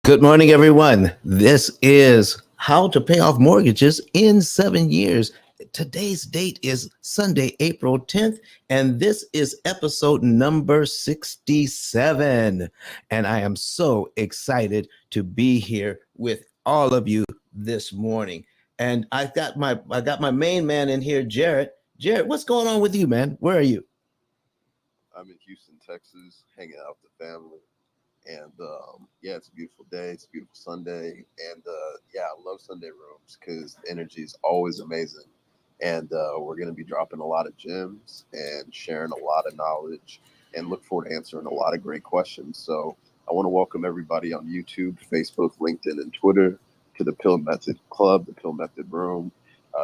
Good morning, everyone. This is How to Pay Off Mortgages in 7 Years. Today's date is Sunday, April 10th, and this is episode number 67. And I am so excited to be here with all of you this morning. And I got my main man in here, Jared. Jared, what's going on with you, man? Where are you? I'm in Houston, Texas, hanging out with the family. And yeah, it's a beautiful day. It's a beautiful Sunday. And yeah, I love Sunday rooms because the energy is always amazing. And we're going to be dropping a lot of gems and sharing a lot of knowledge and look forward to answering a lot of great questions. So I want to welcome everybody on YouTube, Facebook, LinkedIn, and Twitter to the P.I.L.L Method Club, the P.I.L.L Method Room.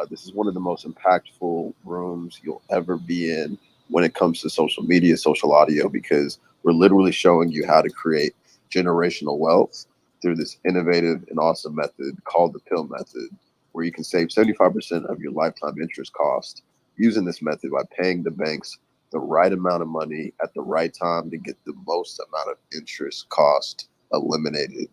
This is one of the most impactful rooms you'll ever be in when it comes to social media, social audio, because we're literally showing you how to create generational wealth through this innovative and awesome method called the P.I.L.L method, where you can save 75% of your lifetime interest cost using this method by paying the banks the right amount of money at the right time to get the most amount of interest cost eliminated.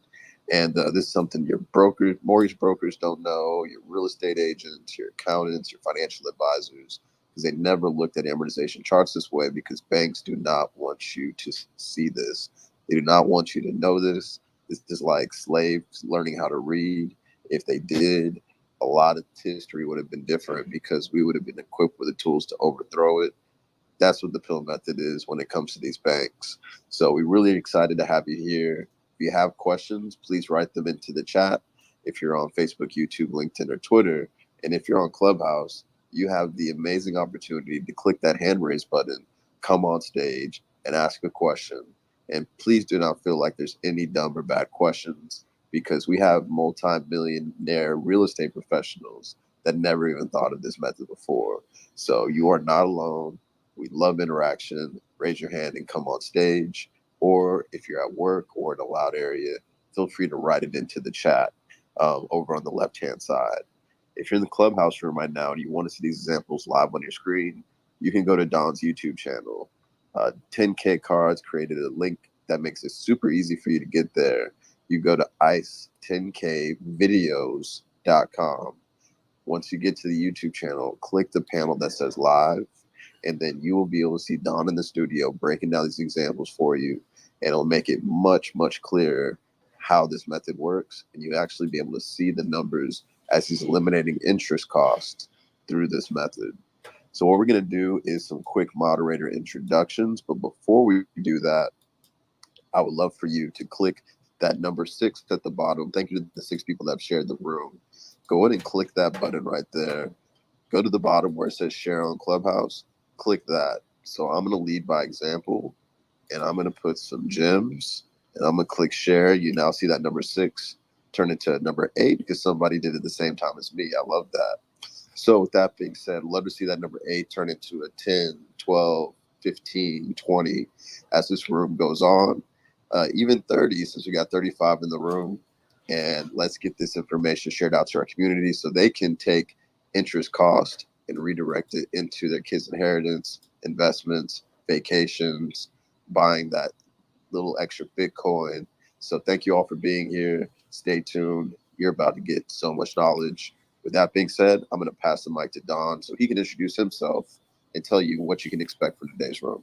And this is something your brokers, mortgage brokers don't know, your real estate agents, your accountants, your financial advisors, because they never looked at amortization charts this way because banks do not want you to see this. They do not want you to know this. This is like slaves learning how to read. If they did, a lot of history would have been different because we would have been equipped with the tools to overthrow it. That's what the P.I.L.L method is when it comes to these banks. So we're really excited to have you here. If you have questions, please write them into the chat. If you're on Facebook, YouTube, LinkedIn, or Twitter, and if you're on Clubhouse, you have the amazing opportunity to click that hand raise button, come on stage, and ask a question. And please do not feel like there's any dumb or bad questions because we have multi-millionaire real estate professionals that never even thought of this method before. So you are not alone. We love interaction. Raise your hand and come on stage. Or if you're at work or in a loud area, feel free to write it into the chat over on the left-hand side. If you're in the Clubhouse room right now and you want to see these examples live on your screen, you can go to Don's YouTube channel. 10K Cards created a link that makes it super easy for you to get there. You go to ice10kvideos.com. Once you get to the YouTube channel, click the panel that says live, and then you will be able to see Don in the studio breaking down these examples for you, and it'll make it much, much clearer how this method works, and you actually be able to see the numbers as he's eliminating interest costs through this method. So what we're going to do is some quick moderator introductions, but before we do that, I would love for you to click that number 6 at the bottom. Thank you to the 6 people that have shared the room. Go ahead and click that button right there. Go to the bottom where it says share on Clubhouse. Click that. So I'm going to lead by example, and I'm going to put some gems, and I'm going to click share. You now see that number 6 turn into number 8 because somebody did it the same time as me. I love that. So with that being said, love to see that number 8 turn into a 10, 12, 15, 20 as this room goes on. Even 30, since we got 35 in the room. And let's get this information shared out to our community so they can take interest cost and redirect it into their kids' inheritance, investments, vacations, buying that little extra Bitcoin. So thank you all for being here. Stay tuned. You're about to get so much knowledge. With that being said, I'm going to pass the mic to Don so he can introduce himself and tell you what you can expect for today's room.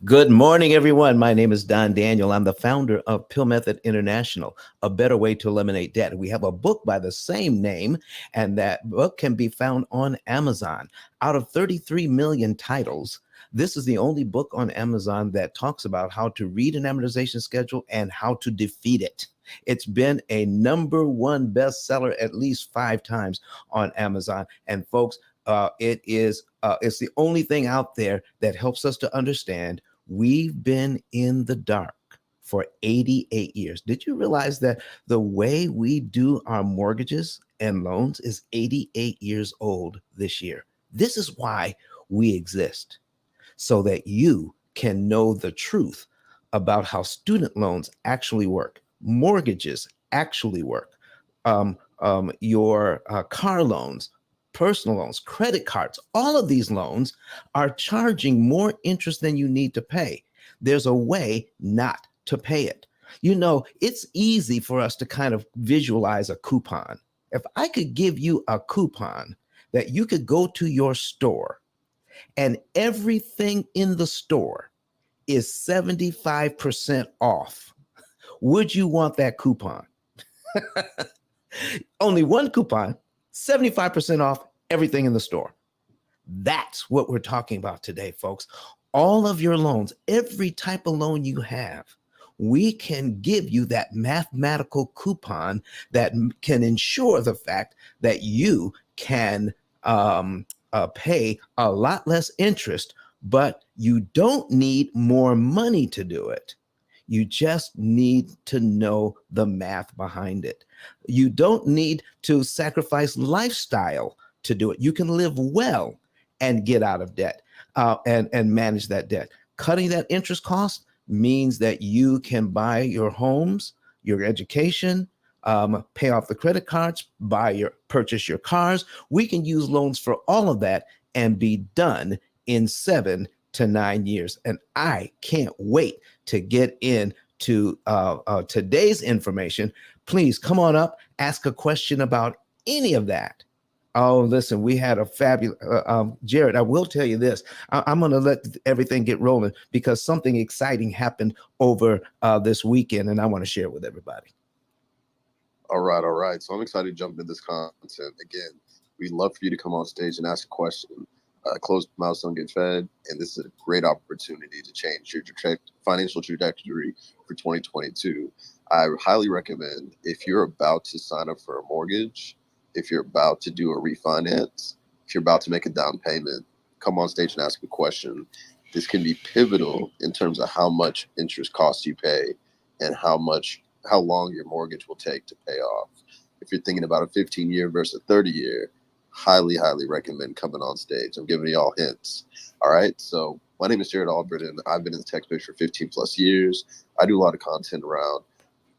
Good morning, everyone. My name is Don Daniel. I'm the founder of P.I.L.L Method International, a better way to eliminate debt. We have a book by the same name, and that book can be found on Amazon. Out of 33 million titles, this is the only book on Amazon that talks about how to read an amortization schedule and how to defeat it. It's been a #1 bestseller at least 5 times on Amazon. And folks, it's the only thing out there that helps us to understand we've been in the dark for 88 years. Did you realize that the way we do our mortgages and loans is 88 years old this year? This is why we exist, so that you can know the truth about how student loans actually work, mortgages actually work, your car loans, personal loans, credit cards, all of these loans are charging more interest than you need to pay. There's a way not to pay it. You know, it's easy for us to kind of visualize a coupon. If I could give you a coupon that you could go to your store and everything in the store is 75% off, would you want that coupon? Only one coupon, 75% off everything in the store. That's what we're talking about today, folks. All of your loans, every type of loan you have, we can give you that mathematical coupon that can ensure the fact that you can pay a lot less interest, but you don't need more money to do it. You just need to know the math behind it. You don't need to sacrifice lifestyle to do it. You can live well and get out of debt and manage that debt. Cutting that interest cost means that you can buy your homes, your education, pay off the credit cards, purchase your cars. We can use loans for all of that and be done in 7 to 9 years. And I can't wait to get into today's information. Please come on up, ask a question about any of that. Oh, listen, we had a fabulous, Jared, I will tell you this. I'm going to let everything get rolling because something exciting happened over this weekend, and I want to share it with everybody. All right, all right. So I'm excited to jump into this content. Again, we'd love for you to come on stage and ask a question. Closed mouths don't get fed, and this is a great opportunity to change your financial trajectory for 2022. I highly recommend, if you're about to sign up for a mortgage, if you're about to do a refinance, if you're about to make a down payment, come on stage and ask a question. This can be pivotal in terms of how much interest costs you pay and how long your mortgage will take to pay off. If you're thinking about a 15-year versus a 30-year, highly, highly recommend coming on stage. I'm giving you all hints. All right. So my name is Jared Albritton. I've been in the tech space for 15 plus years. I do a lot of content around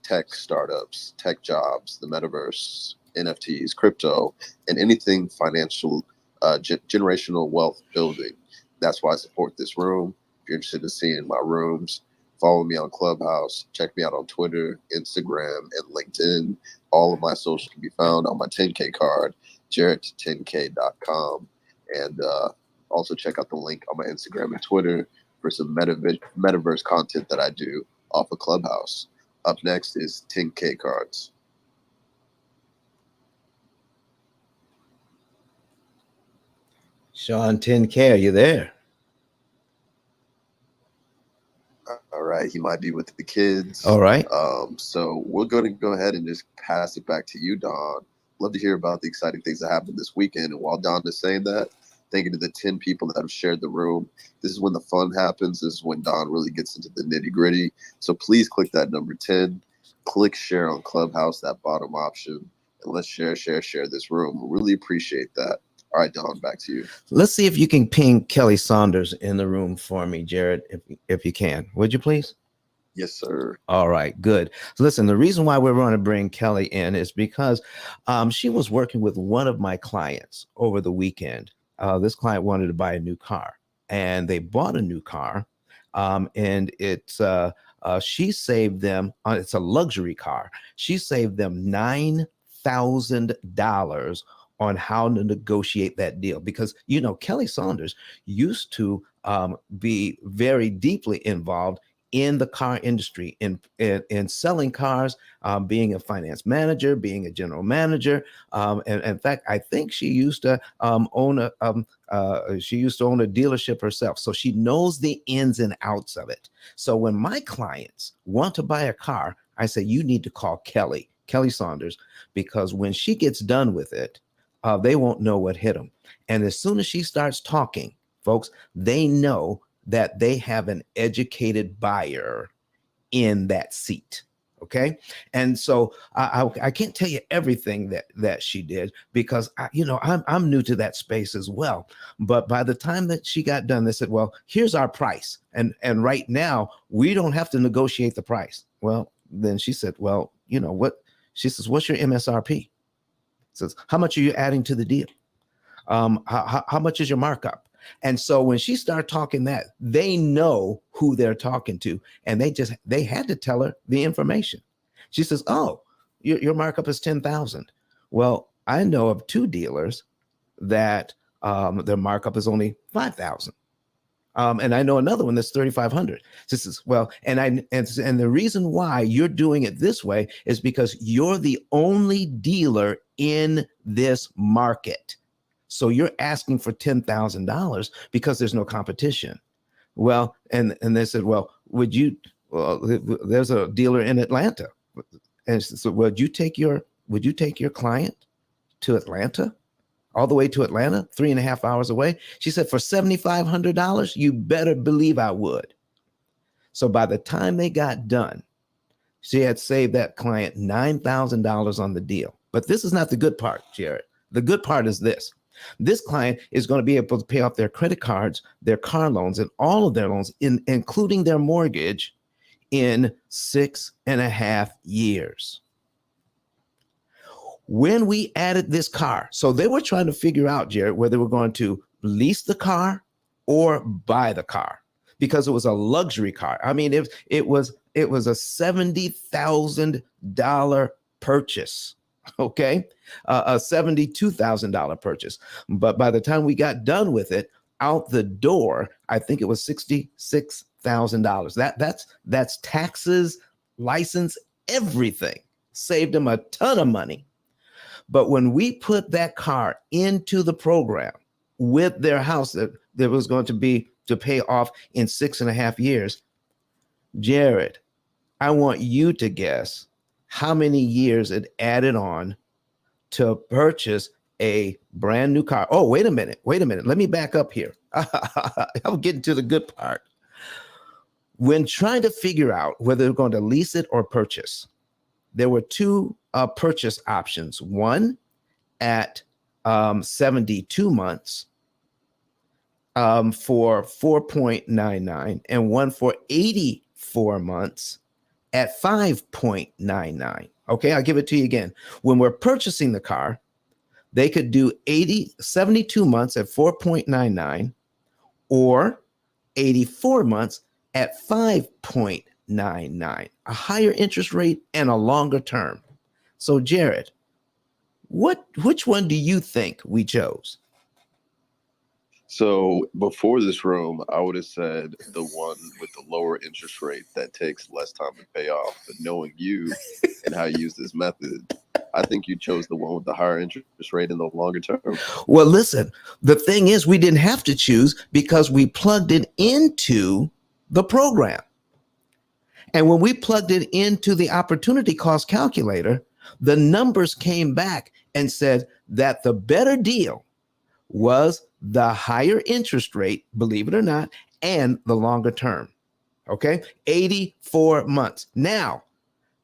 tech startups, tech jobs, the metaverse, NFTs, crypto, and anything financial, generational wealth building. That's why I support this room. If you're interested in seeing my rooms, follow me on Clubhouse. Check me out on Twitter, Instagram, and LinkedIn. All of my socials can be found on my 10K card, jarrett10k.com. And also check out the link on my Instagram and Twitter for some metaverse content that I do off of Clubhouse. Up next is 10K cards. Sean 10K, are you there? All right, he might be with the kids. All right. So we're going to go ahead and just pass it back to you, Don. Love to hear about the exciting things that happened this weekend. And while Don is saying that, thank you to the 10 people that have shared the room. This is when the fun happens. This is when Don really gets into the nitty gritty. So please click that number 10. Click share on Clubhouse, that bottom option. And let's share this room. We really appreciate that. All right, Don, back to you. Let's see if you can ping Kelly Saunders in the room for me, Jared, if you can. Would you please? Yes, sir. All right, good. So listen, the reason why we're going to bring Kelly in is because she was working with one of my clients over the weekend. This client wanted to buy a new car, and they bought a new car, and it's she saved them. It's a luxury car. She saved them $9,000 on how to negotiate that deal, because you know Kelly Saunders used to be very deeply involved in the car industry, in selling cars, being a finance manager, being a general manager, and in fact, I think she used to own a dealership herself, so she knows the ins and outs of it. So when my clients want to buy a car, I say you need to call Kelly Saunders, because when she gets done with it, they won't know what hit them. And as soon as she starts talking, folks, they know that they have an educated buyer in that seat. Okay. And so I can't tell you everything that she did, because I'm new to that space as well. But by the time that she got done, they said, well, here's our price. And right now we don't have to negotiate the price. Well, then she said, well, you know what? She says, what's your MSRP? Says, how much are you adding to the deal? How much is your markup? And so when she started talking that, they know who they're talking to. And they had to tell her the information. She says, oh, your markup is 10,000. Well, I know of two dealers that their markup is only 5,000. And I know another one that's 3,500. This is well, and the reason why you're doing it this way is because you're the only dealer in this market. So you're asking for $10,000 because there's no competition. Well, and they said, well, would you? Well, there's a dealer in Atlanta, and so would you take your client to Atlanta? All the way to Atlanta, 3.5 hours away. She said, for $7,500, you better believe I would. So by the time they got done, she had saved that client $9,000 on the deal. But this is not the good part, Jared. The good part is this. This client is going to be able to pay off their credit cards, their car loans, and all of their loans, including their mortgage, in 6.5 years. When we added this car, so they were trying to figure out, Jared, whether they were going to lease the car or buy the car because it was a luxury car. I mean, it was a $70,000 purchase. Okay, a $72,000 purchase. But by the time we got done with it, out the door, I think it was $66,000. That's taxes, license, everything. Saved them a ton of money. But when we put that car into the program with their house that was going to be to pay off in 6.5 years, Jared, I want you to guess how many years it added on to purchase a brand new car. Oh, wait a minute. Let me back up here. I'm getting to the good part. When trying to figure out whether they're going to lease it or purchase, there were two purchase options. One at 72 months for 4.99 and one for 84 months at 5.99. Okay, I'll give it to you again. When we're purchasing the car, they could do 72 months at 4.99 or 84 months at 5.99, a higher interest rate and a longer term. So, Jared, which one do you think we chose? So before this room, I would have said the one with the lower interest rate that takes less time to pay off. But knowing you and how you use this method, I think you chose the one with the higher interest rate in the longer term. Well, listen, the thing is, we didn't have to choose because we plugged it into the program. And when we plugged it into the opportunity cost calculator, the numbers came back and said that the better deal was the higher interest rate, believe it or not, and the longer term. Okay, 84 months. Now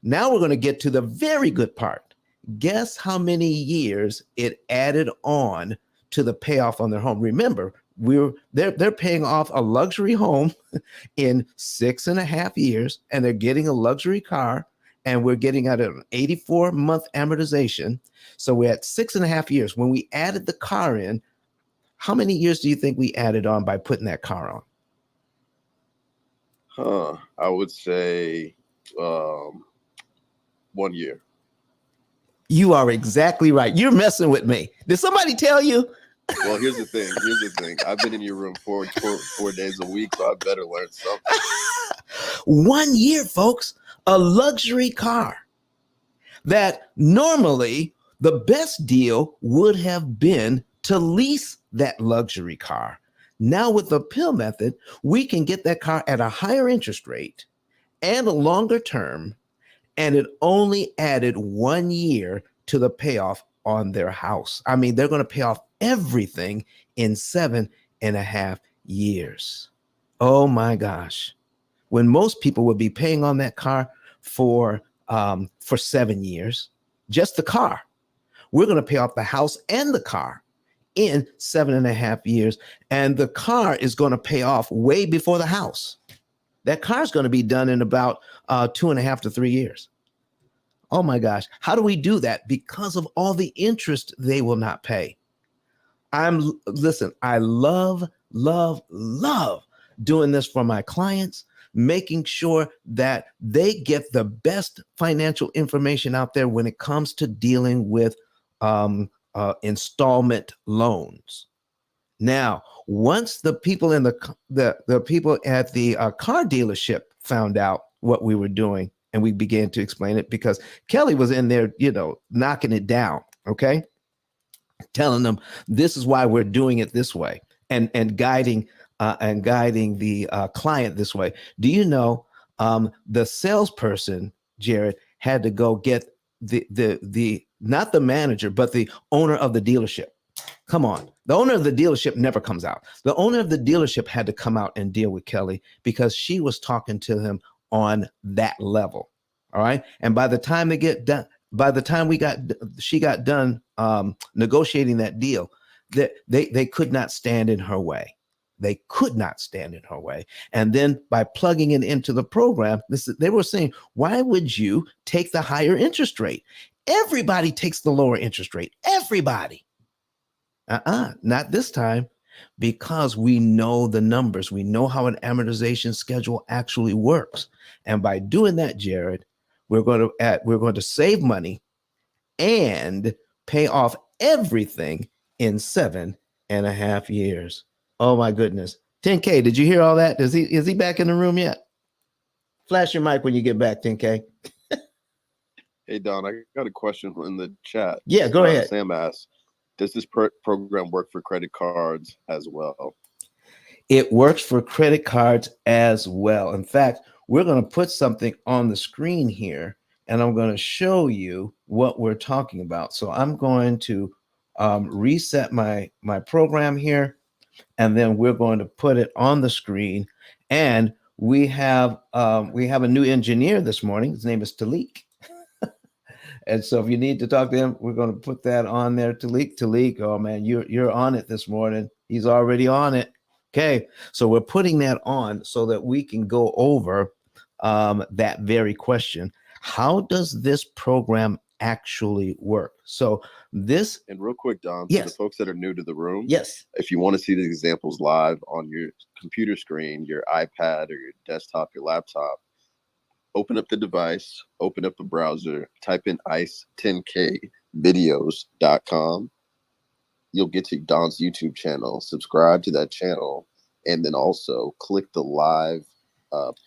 we're going to get to the very good part. Guess how many years it added on to the payoff on their home. Remember, they're paying off a luxury home in 6.5 years, and they're getting a luxury car, and we're getting at an 84-month amortization. So we're at 6.5 years. When we added the car in, how many years do you think we added on by putting that car on? I would say 1 year. You are exactly right. You're messing with me. Did somebody tell you? Well, here's the thing. I've been in your room 4 days a week, so I better learn something. 1 year, folks. A luxury car that normally the best deal would have been to lease that luxury car. Now with the P.I.L.L method, we can get that car at a higher interest rate and a longer term, and it only added 1 year to the payoff on their house. I mean, they're going to pay off everything in 7.5 years. Oh my gosh. When most people would be paying on that car for 7 years, just the car, we're going to pay off the house and the car in 7.5 years. And the car is going to pay off way before the house. That car is going to be done in about 2.5 to 3 years. Oh my gosh. How do we do that? Because of all the interest they will not pay. I love love doing this for my clients, making sure that they get the best financial information out there when it comes to dealing with installment loans. Now, once the people in the people at the car dealership found out what we were doing, and we began to explain it, because Kelly was in there, knocking it down, okay, telling them this is why we're doing it this way, and guiding the client this way. Do you know, the salesperson, Jared, had to go get the not the manager, but the owner of the dealership. Come on. The owner of the dealership never comes out. The owner of the dealership had to come out and deal with Kelly because she was talking to him on that level. All right. And by the time they get done, by the time she got done negotiating that deal, they could not stand in her way. They could not stand in her way. And then by plugging it into the program, they were saying, why would you take the higher interest rate? Everybody takes the lower interest rate. Everybody. Not this time, because we know the numbers. We know how an amortization schedule actually works. And by doing that, Jared, we're going to save money and pay off everything in 7.5 years. Oh my goodness. 10K, did you hear all that? Is he back in the room yet? Flash your mic when you get back, 10K. Hey, Don, I got a question in the chat. Yeah, go ahead. Sam asks, does this program work for credit cards as well? It works for credit cards as well. In fact, we're going to put something on the screen here, and I'm going to show you what we're talking about. So I'm going to reset my program here, and then we're going to put it on the screen. And we have a new engineer this morning. His name is Talik. And so if you need to talk to him, we're going to put that on there. Talik, oh man, you're on it this morning. He's already on it. Okay, so we're putting that on so that we can go over that very question. How does this program actually work? So this, and real quick, Don, yes, for the folks that are new to the room, yes, if you want to see the examples live on your computer screen, your iPad or your desktop, your laptop, open up the device, open up a browser, type in ice10kvideos.com. You'll get to Don's YouTube channel, subscribe to that channel, and then also click the live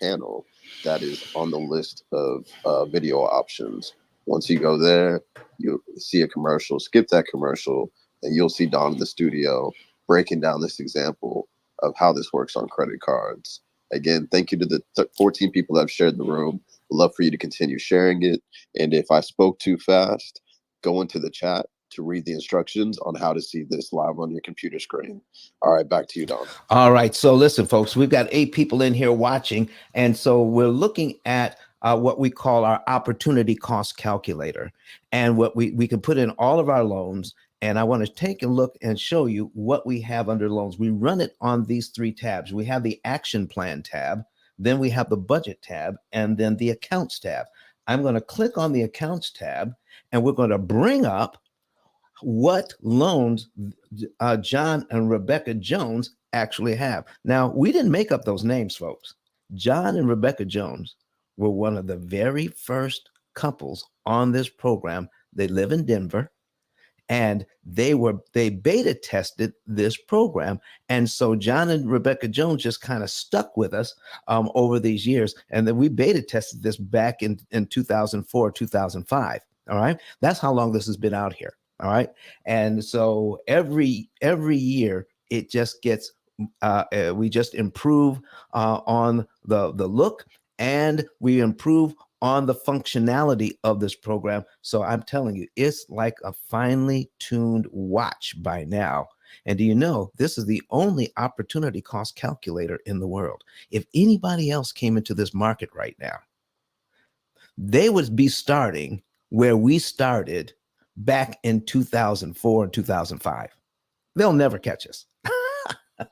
panel that is on the list of video options. Once you go there, you'll see a commercial, skip that commercial, and you'll see Don in the studio breaking down this example of how this works on credit cards. Again, thank you to the 14 people that have shared the room. We'd love for you to continue sharing it. And if I spoke too fast, go into the chat to read the instructions on how to see this live on your computer screen. All right, back to you, Don. All right. So listen, folks, we've got 8 people in here watching. And so we're looking at what we call our opportunity cost calculator. And what we can put in all of our loans. And I want to take a look and show you what we have under loans. We run it on these 3 tabs. We have the action plan tab, then we have the budget tab, and then the accounts tab. I'm going to click on the accounts tab, and we're going to bring up what loans John and Rebecca Jones actually have. Now, we didn't make up those names, folks. John and Rebecca Jones were one of the very first couples on this program. They live in Denver, and they beta tested this program. And so John and Rebecca Jones just kind of stuck with us over these years. And then we beta tested this back in 2004, 2005. All right. That's how long this has been out here. All right. And so every year it just gets, we just improve on the look, and we improve on the functionality of this program. So I'm telling you, it's like a finely tuned watch by now. And do you know, this is the only opportunity cost calculator in the world. If anybody else came into this market right now, they would be starting where we started back in 2004 and 2005. They'll never catch us.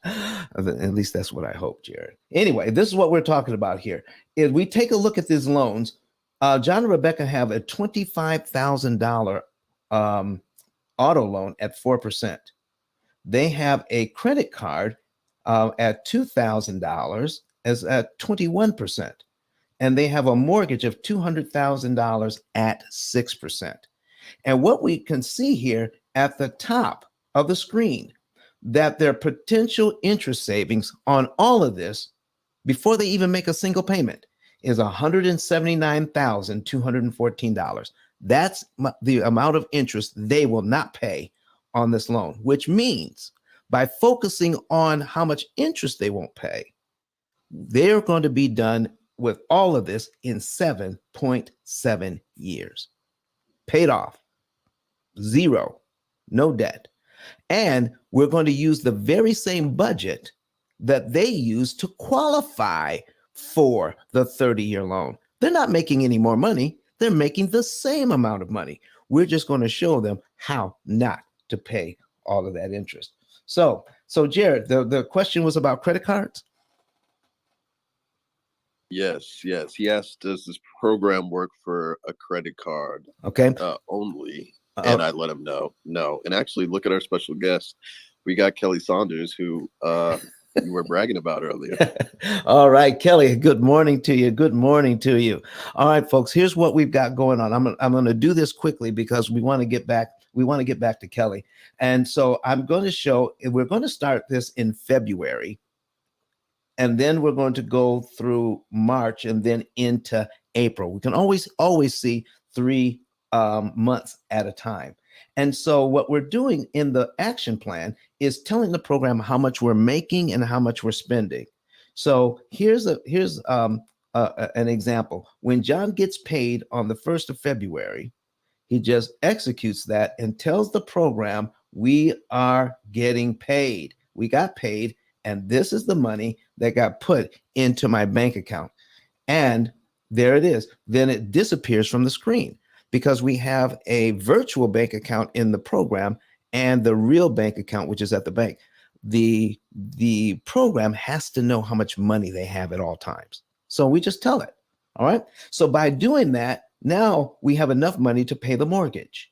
At least that's what I hope, Jared. Anyway, this is what we're talking about here. If we take a look at these loans, John and Rebecca have a $25,000 auto loan at 4%. They have a credit card at $2,000 is at 21%. And they have a mortgage of $200,000 at 6%. And what we can see here at the top of the screen, that their potential interest savings on all of this before they even make a single payment is $179,214. That's the amount of interest they will not pay on this loan, which means by focusing on how much interest they won't pay, they're going to be done with all of this in 7.7 years. Paid off, zero, no debt. And we're going to use the very same budget that they use to qualify for the 30-year loan. They're not making any more money. They're making the same amount of money. We're just going to show them how not to pay all of that interest. So Jared, the question was about credit cards. Yes. He asked, does this program work for a credit card Okay. only? And I let him know. No. And actually, look at our special guest. We got Kelly Saunders, who you were bragging about earlier. All right, Kelly, good morning to you. Good morning to you. All right, folks, here's what we've got going on. I'm going to do this quickly because we want to get back to Kelly. And so I'm going to show, we're going to start this in February. And then we're going to go through March and then into April. We can always see 3 months at a time. And so what we're doing in the action plan is telling the program how much we're making and how much we're spending. So here's an example. When John gets paid on the 1st of February, he just executes that and tells the program, we are getting paid. We got paid, and this is the money that got put into my bank account. And there it is. Then it disappears from the screen because we have a virtual bank account in the program and the real bank account, which is at the bank. The program has to know how much money they have at all times. So we just tell it. All right. So by doing that, now we have enough money to pay the mortgage.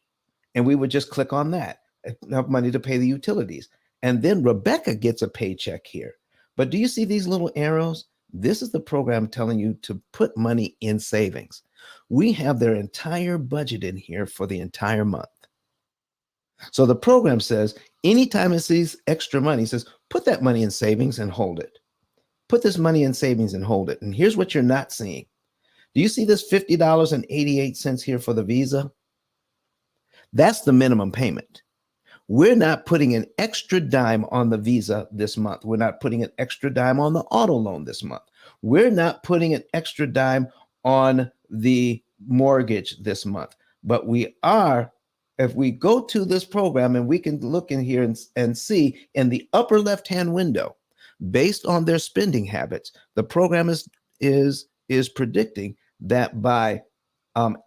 And we would just click on that, enough money to pay the utilities. And then Rebecca gets a paycheck here. But do you see these little arrows? This is the program telling you to put money in savings. We have their entire budget in here for the entire month. So the program says, anytime it sees extra money, it says, put that money in savings and hold it. Put this money in savings and hold it. And here's what you're not seeing. Do you see this $50.88 here for the Visa? That's the minimum payment. We're not putting an extra dime on the Visa this month. We're not putting an extra dime on the auto loan this month. We're not putting an extra dime on the mortgage this month. But we are, if we go to this program and we can look in here and see in the upper left-hand window, based on their spending habits, the program is predicting that by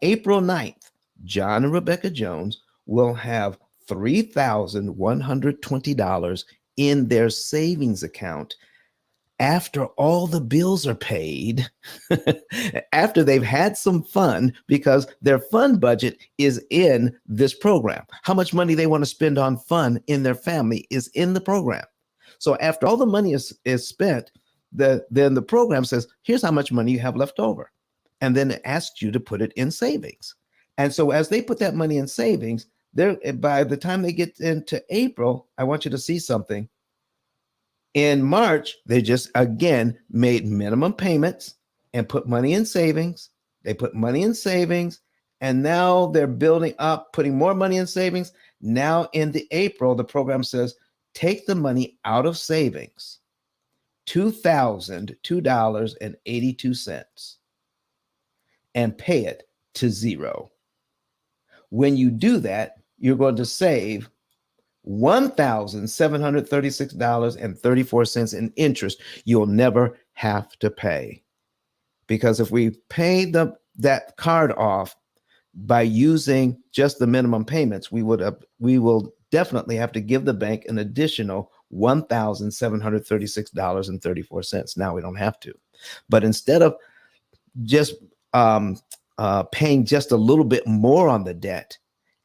April 9th, John and Rebecca Jones will have $3,120 in their savings account after all the bills are paid, after they've had some fun, because their fun budget is in this program. How much money they want to spend on fun in their family is in the program. So after all the money is spent, then the program says, here's how much money you have left over. And then it asks you to put it in savings. And so as they put that money in savings, by the time they get into April, I want you to see something. In March, they just, again, made minimum payments and put money in savings. They put money in savings, and now they're building up, putting more money in savings. Now in the April, the program says, take the money out of savings, $2,002.82, and pay it to zero. When you do that, you're going to save $1,736.34 in interest you'll never have to pay. Because if we pay that card off by using just the minimum payments, we will definitely have to give the bank an additional $1,736.34. Now we don't have to. But instead of just paying just a little bit more on the debt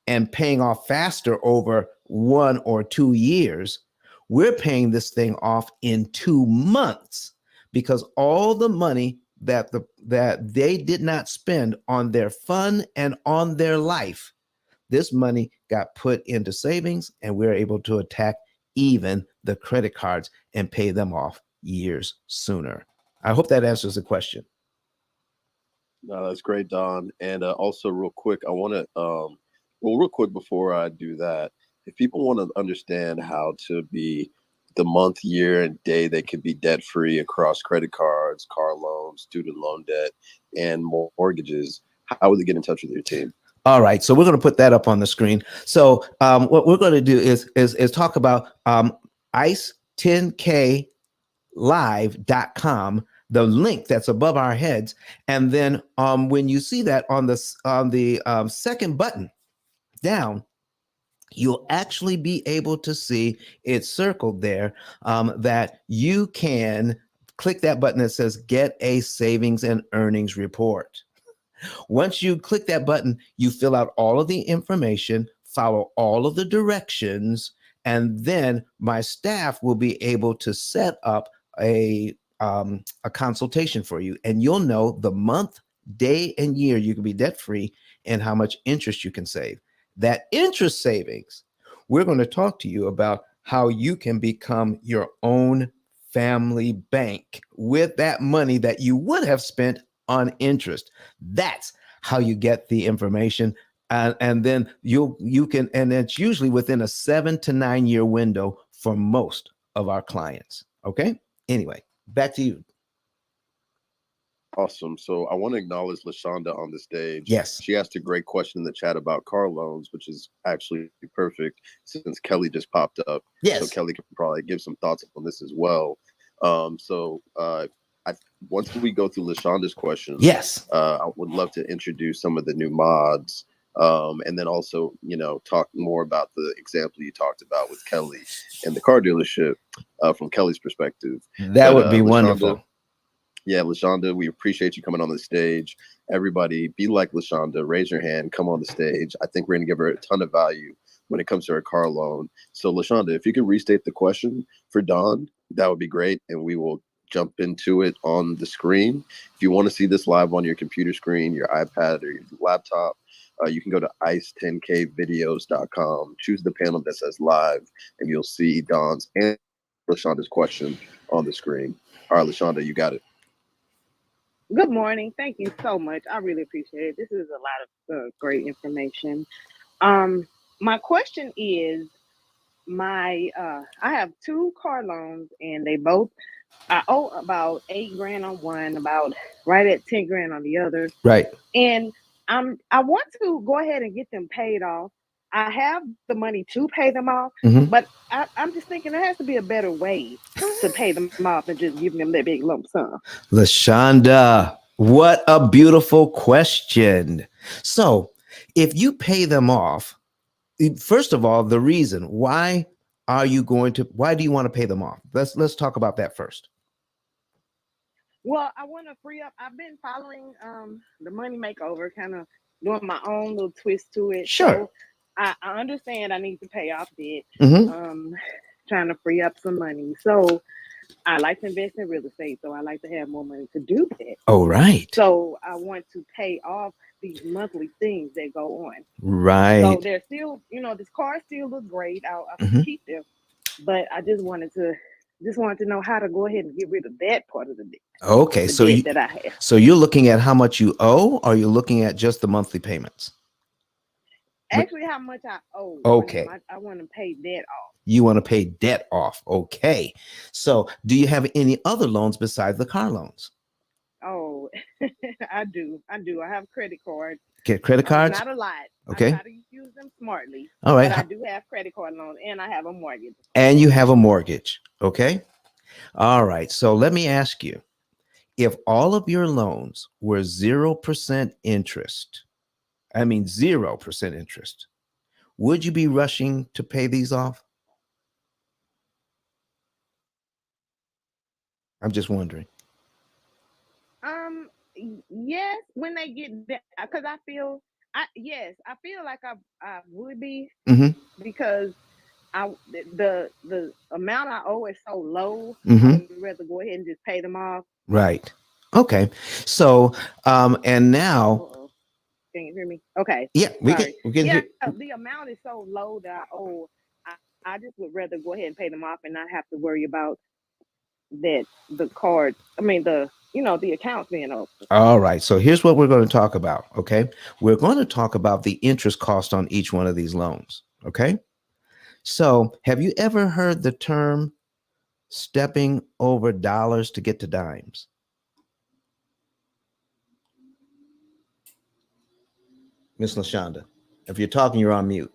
and paying off faster over 1 or 2 years, We're paying this thing off in 2 months because all the money that they did not spend on their fun and on their life, this money got put into savings, and we're able to attack even the credit cards and pay them off years sooner. I hope that answers the question. No, that's great, Don. And also, real quick, I want to, well, real quick before I do that, if people want to understand how to be the month, year, and day they can be debt free across credit cards, car loans, student loan debt, and mortgages, how would they get in touch with your team? All right, so we're going to put that up on the screen. So what we're going to do is talk about ICE 10K live.com, the link that's above our heads. And then when you see that on the second button down, you'll actually be able to see it circled there, that you can click that button that says get a savings and earnings report. Once you click that button, you fill out all of the information, follow all of the directions, and then my staff will be able to set up a consultation for you, and you'll know the month, day, and year you can be debt free and how much interest you can save. That interest savings, we're going to talk to you about how you can become your own family bank with that money that you would have spent on interest. That's how you get the information. And then you can, and it's usually within a 7 to 9 year window for most of our clients. Okay. Anyway, back to you. Awesome. So I want to acknowledge LaShonda on the stage. Yes. She asked a great question in the chat about car loans, which is actually perfect since Kelly just popped up. So Yes. Kelly can probably give some thoughts on this as well. I, once we go through LaShonda's question, Yes. I would love to introduce some of the new mods. And then also, talk more about the example you talked about with Kelly and the car dealership from Kelly's perspective. That But would be LaShonda, wonderful. yeah, LaShonda, we appreciate you coming on the stage. Everybody, be like LaShonda. Raise your hand. Come on the stage. I think we're going to give her a ton of value when it comes to her car loan. So, LaShonda, if you could restate the question for Don, that would be great. And we will jump into it on the screen. If you want to see this live on your computer screen, your iPad, or your laptop, you can go to ice10kvideos.com, choose the panel that says live, and you'll see Don's and LaShonda's question on the screen. All right, LaShonda, you got it. Good morning. Thank you so much. I really appreciate it. This is a lot of great information. My question is, I have two car loans, and they both I owe about 8 grand on one, about right at 10 grand on the other, Right. and I want to go ahead and get them paid off. I have the money to pay them off, Mhm. but I'm just thinking there has to be a better way to pay them off than just giving them that big lump sum. LaShonda, what a beautiful question. So, if you pay them off, first of all, the reason why do you want to pay them off? Let's talk about that first. Well, I want to free up. I've been following the Money Makeover, kind of doing my own little twist to it. Sure. So I understand I need to pay off debt. Mm-hmm. Um, trying to free up some money. So I like to invest in real estate. So I like to have more money to do that. Oh, right. So I want to pay off these monthly things that go on. So Right. they're still, this car still looks great. I can Mm-hmm. keep them, but I just wanted to know how to go ahead and get rid of that part of the debt, Okay. the So debt that I have. you're looking at how much you owe, or you're looking at just the monthly payments? Actually, how much I owe on them. Okay. I want to pay that off. You want to pay debt off. Okay. So, do you have any other loans besides the car loans? Oh, I do. I have credit cards. Get credit cards? Not a lot. I Okay. try to use them smartly, All but right. I do have credit card loans and I have a mortgage. And you have a mortgage. Okay. All right. So, let me ask you, if all of your loans were 0% interest, I mean 0% interest, would you be rushing to pay these off? I'm just wondering. Yes, when they get that, because I feel, I feel like I would be, Mm-hmm. because the amount I owe is so low. I Mm-hmm. would rather go ahead and just pay them off. Right. Okay. So, and now, Uh-oh. Can you hear me? Okay. yeah, Sorry. we can Yeah, hear. the amount is so low that I owe. I just would rather go ahead and pay them off and not have to worry about that the card. I mean the accounts being open. All right. So here's what we're going to talk about. Okay. We're going to talk about the interest cost on each one of these loans. Okay. So have you ever heard the term stepping over dollars to get to dimes? Miss LaShonda, if you're talking, you're on mute.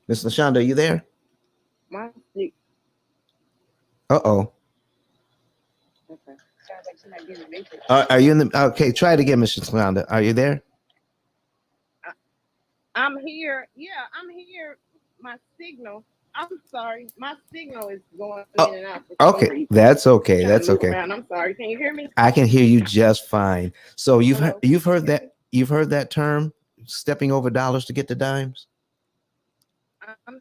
Miss LaShonda, are you there? My Uh-oh. okay. Sounds like she's not getting matrix. Are you in the, okay, try it again, Miss LaShonda. Are you there? I'm here. Yeah, I'm here. My signal. I'm sorry. My signal is going in and out for some Okay. reason. That's I'm okay. trying to That's move okay. around. I'm sorry. Can you hear me? I can hear you just fine. So Hello? you've heard that term, stepping over dollars to get to dimes? Um,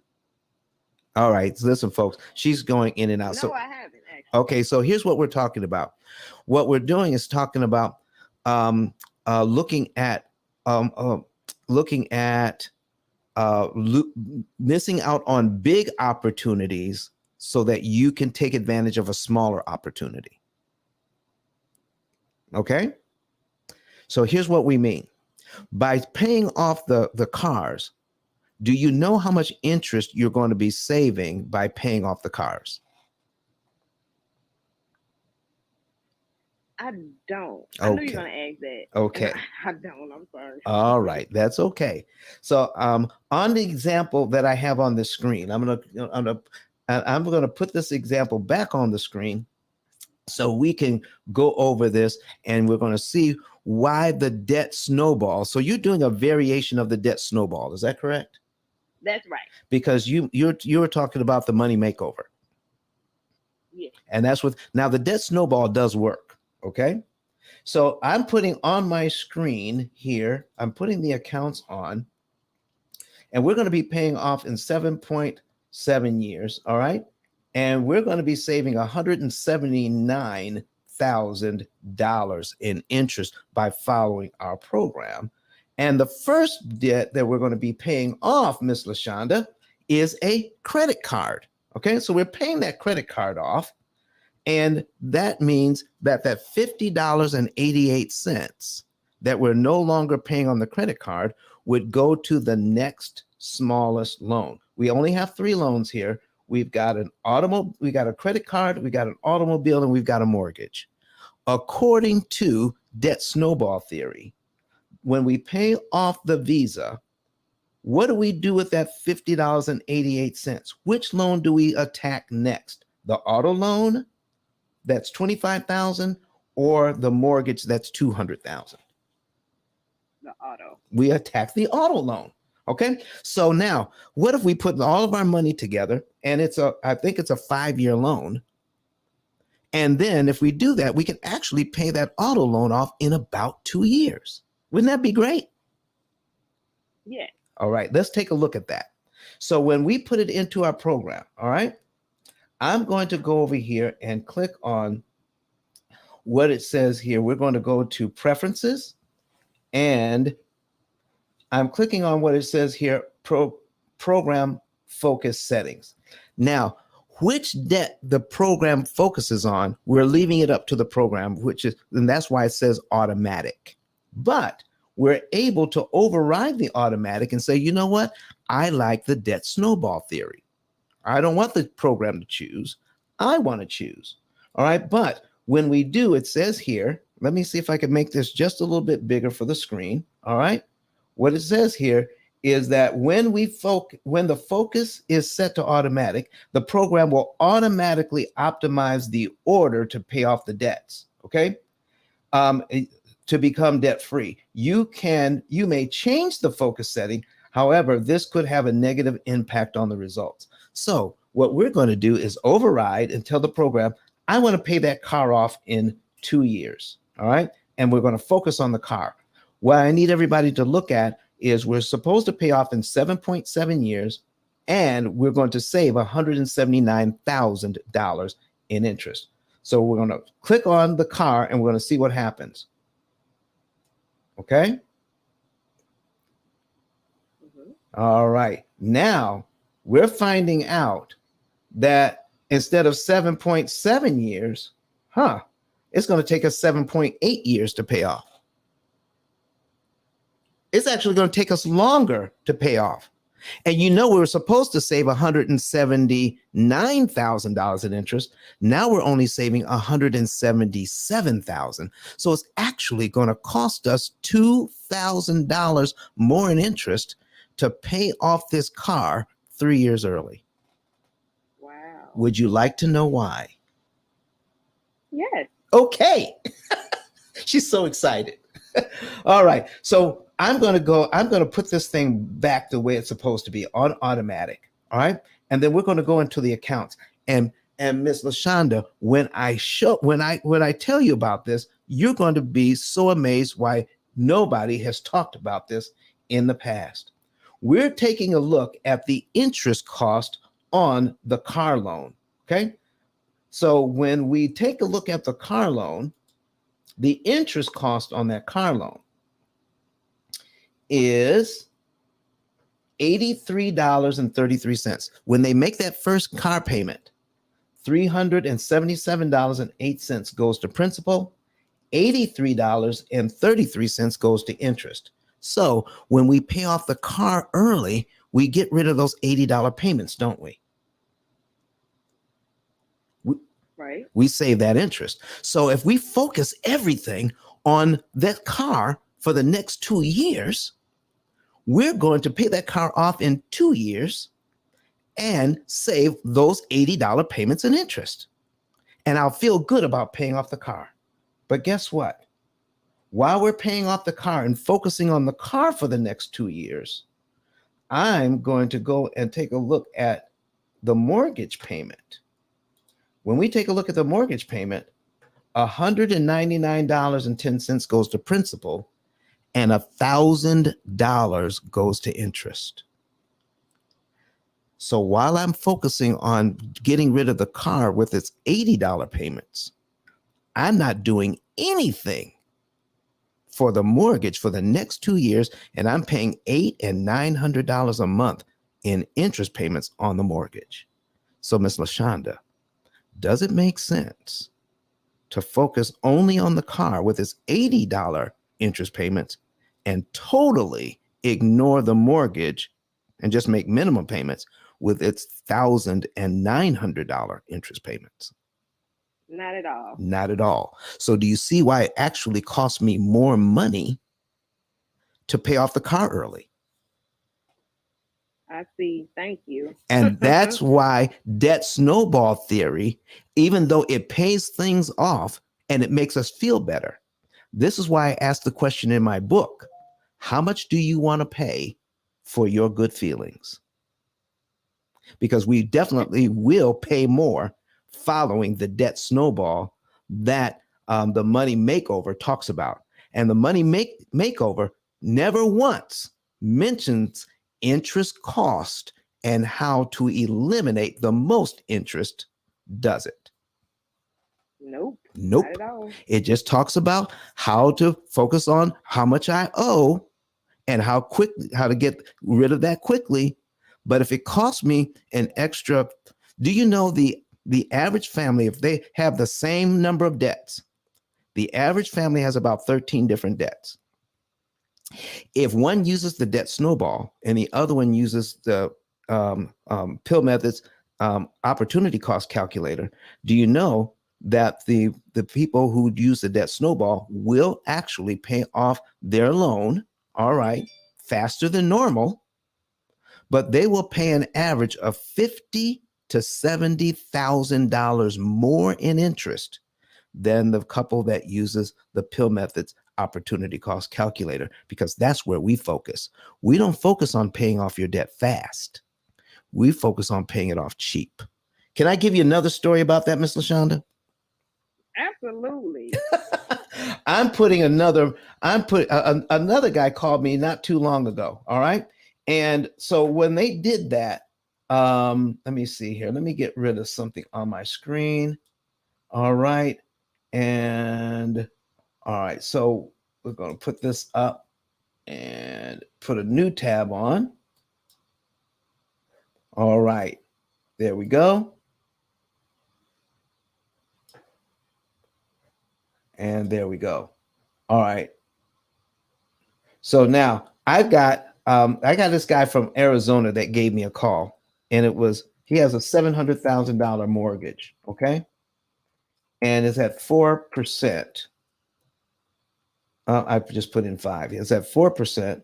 All right. So listen, folks, she's going in and out. no, So I haven't actually. okay, so here's what we're talking about. What we're doing is talking about um, looking at um, uh, looking at missing out on big opportunities so that you can take advantage of a smaller opportunity. Okay, so here's what we mean by paying off the cars. Do you know how much interest you're going to be saving by paying off the cars? I don't. I knew you were Okay. gonna ask that. And Okay. I don't. I'm sorry. All right, that's okay. So, on the example that I have on the screen, I'm gonna put this example back on the screen so we can go over this, and we're gonna see why the debt snowball. So you're doing a variation of the debt snowball, is that correct? That's right. Because you're talking about the money makeover, Yeah. and that's what now the debt snowball does work. Okay. So I'm putting on my screen here, I'm putting the accounts on, and we're going to be paying off in 7.7 years. All right. And we're going to be saving $179,000 in interest by following our program. And the first debt that we're going to be paying off, Miss LaShonda, is a credit card. Okay. So we're paying that credit card off. And that means that that $50.88 that we're no longer paying on the credit card would go to the next smallest loan. We only have 3 loans here. We've got we got a credit card, we got an automobile, and we've got a mortgage. According to debt snowball theory, when we pay off the Visa, what do we do with that $50.88? Which loan do we attack next? The auto loan that's 25,000 or the mortgage that's 200,000? The auto. We attack the auto loan. Okay. So now what if we put all of our money together and I think it's a 5-year loan. And then if we do that, we can actually pay that auto loan off in about 2 years. Wouldn't that be great? Yeah. All right. Let's take a look at that. So when we put it into our program, all right, I'm going to go over here and click on what it says here. We're going to go to preferences, and I'm clicking on what it says here, program focus settings. Now, which debt the program focuses on, we're leaving it up to the program, and that's why it says automatic. But we're able to override the automatic and say, you know what? I like the debt snowball theory. I don't want the program to choose. I want to choose. All right. But when we do, it says here, let me see if I can make this just a little bit bigger for the screen. All right. What it says here is that when the focus is set to automatic, the program will automatically optimize the order to pay off the debts. Okay. To become debt free. You may change the focus setting. However, this could have a negative impact on the results. So what we're going to do is override and tell the program, I want to pay that car off in 2 years. All right. And we're going to focus on the car. What I need everybody to look at, is we're supposed to pay off in 7.7 years, and we're going to save $179,000 in interest. So we're going to click on the car and we're going to see what happens. Okay. All right. Now we're finding out that instead of 7.7 years, it's going to take us 7.8 years to pay off. It's actually going to take us longer to pay off. And we were supposed to save $179,000 in interest. Now we're only saving $177,000. So it's actually going to cost us $2,000 more in interest to pay off this car 3 years early. Wow. Would you like to know why? Yes. Okay. She's so excited. All right. So I'm going to put this thing back the way it's supposed to be, on automatic. All right. And then we're going to go into the accounts. And Miss LaShonda, when I tell you about this, you're going to be so amazed why nobody has talked about this in the past. We're taking a look at the interest cost on the car loan. Okay. So when we take a look at the car loan, the interest cost on that car loan is $83.33. When they make that first car payment, $377.08 goes to principal, $83.33 goes to interest. So when we pay off the car early, we get rid of those $80 payments, don't we? Right. We save that interest. So if we focus everything on that car for the next 2 years, we're going to pay that car off in 2 years and save those $80 payments in interest. And I'll feel good about paying off the car. But guess what? While we're paying off the car and focusing on the car for the next 2 years, I'm going to go and take a look at the mortgage payment. When we take a look at the mortgage payment, $199.10 goes to principal and $1,000 goes to interest. So while I'm focusing on getting rid of the car with its $80 payments, I'm not doing anything for the mortgage for the next 2 years, and I'm paying $800 and $900 a month in interest payments on the mortgage. So, Miss LaShonda, does it make sense to focus only on the car with its $80 interest payments and totally ignore the mortgage and just make minimum payments with its $1,000 and $900 interest payments? Not at all. Not at all. So do you see why it actually costs me more money to pay off the car early? I see. Thank you. And that's why debt snowball theory, even though it pays things off and it makes us feel better, this is why I asked the question in my book: how much do you want to pay for your good feelings? Because we definitely will pay more following the debt snowball that the money makeover talks about. And the money makeover never once mentions interest cost and how to eliminate the most interest, does it? Nope. Nope. Not at all. It just talks about how to focus on how much I owe and how to get rid of that quickly. But if it costs me an extra, do you know the average family, if they have the same number of debts, the average family has about 13 different debts. If one uses the debt snowball and the other one uses the P.I.L.L method's opportunity cost calculator, do you know that the people who use the debt snowball will actually pay off their loan, all right, faster than normal, but they will pay an average of $50,000 to $70,000 more in interest than the couple that uses the P.I.L.L method's opportunity cost calculator, because that's where we focus. We don't focus on paying off your debt fast. We focus on paying it off cheap. Can I give you another story about that, Miss LaShonda? Absolutely. Another guy called me not too long ago. All right. And so when they did that, let me see here. Let me get rid of something on my screen. All right. And all right. So we're going to put this up and put a new tab on. All right. There we go. And there we go. All right. So now I got this guy from Arizona that gave me a call, and he has a $700,000 mortgage, okay, and it's at 4%. I just put in 5. It's at 4%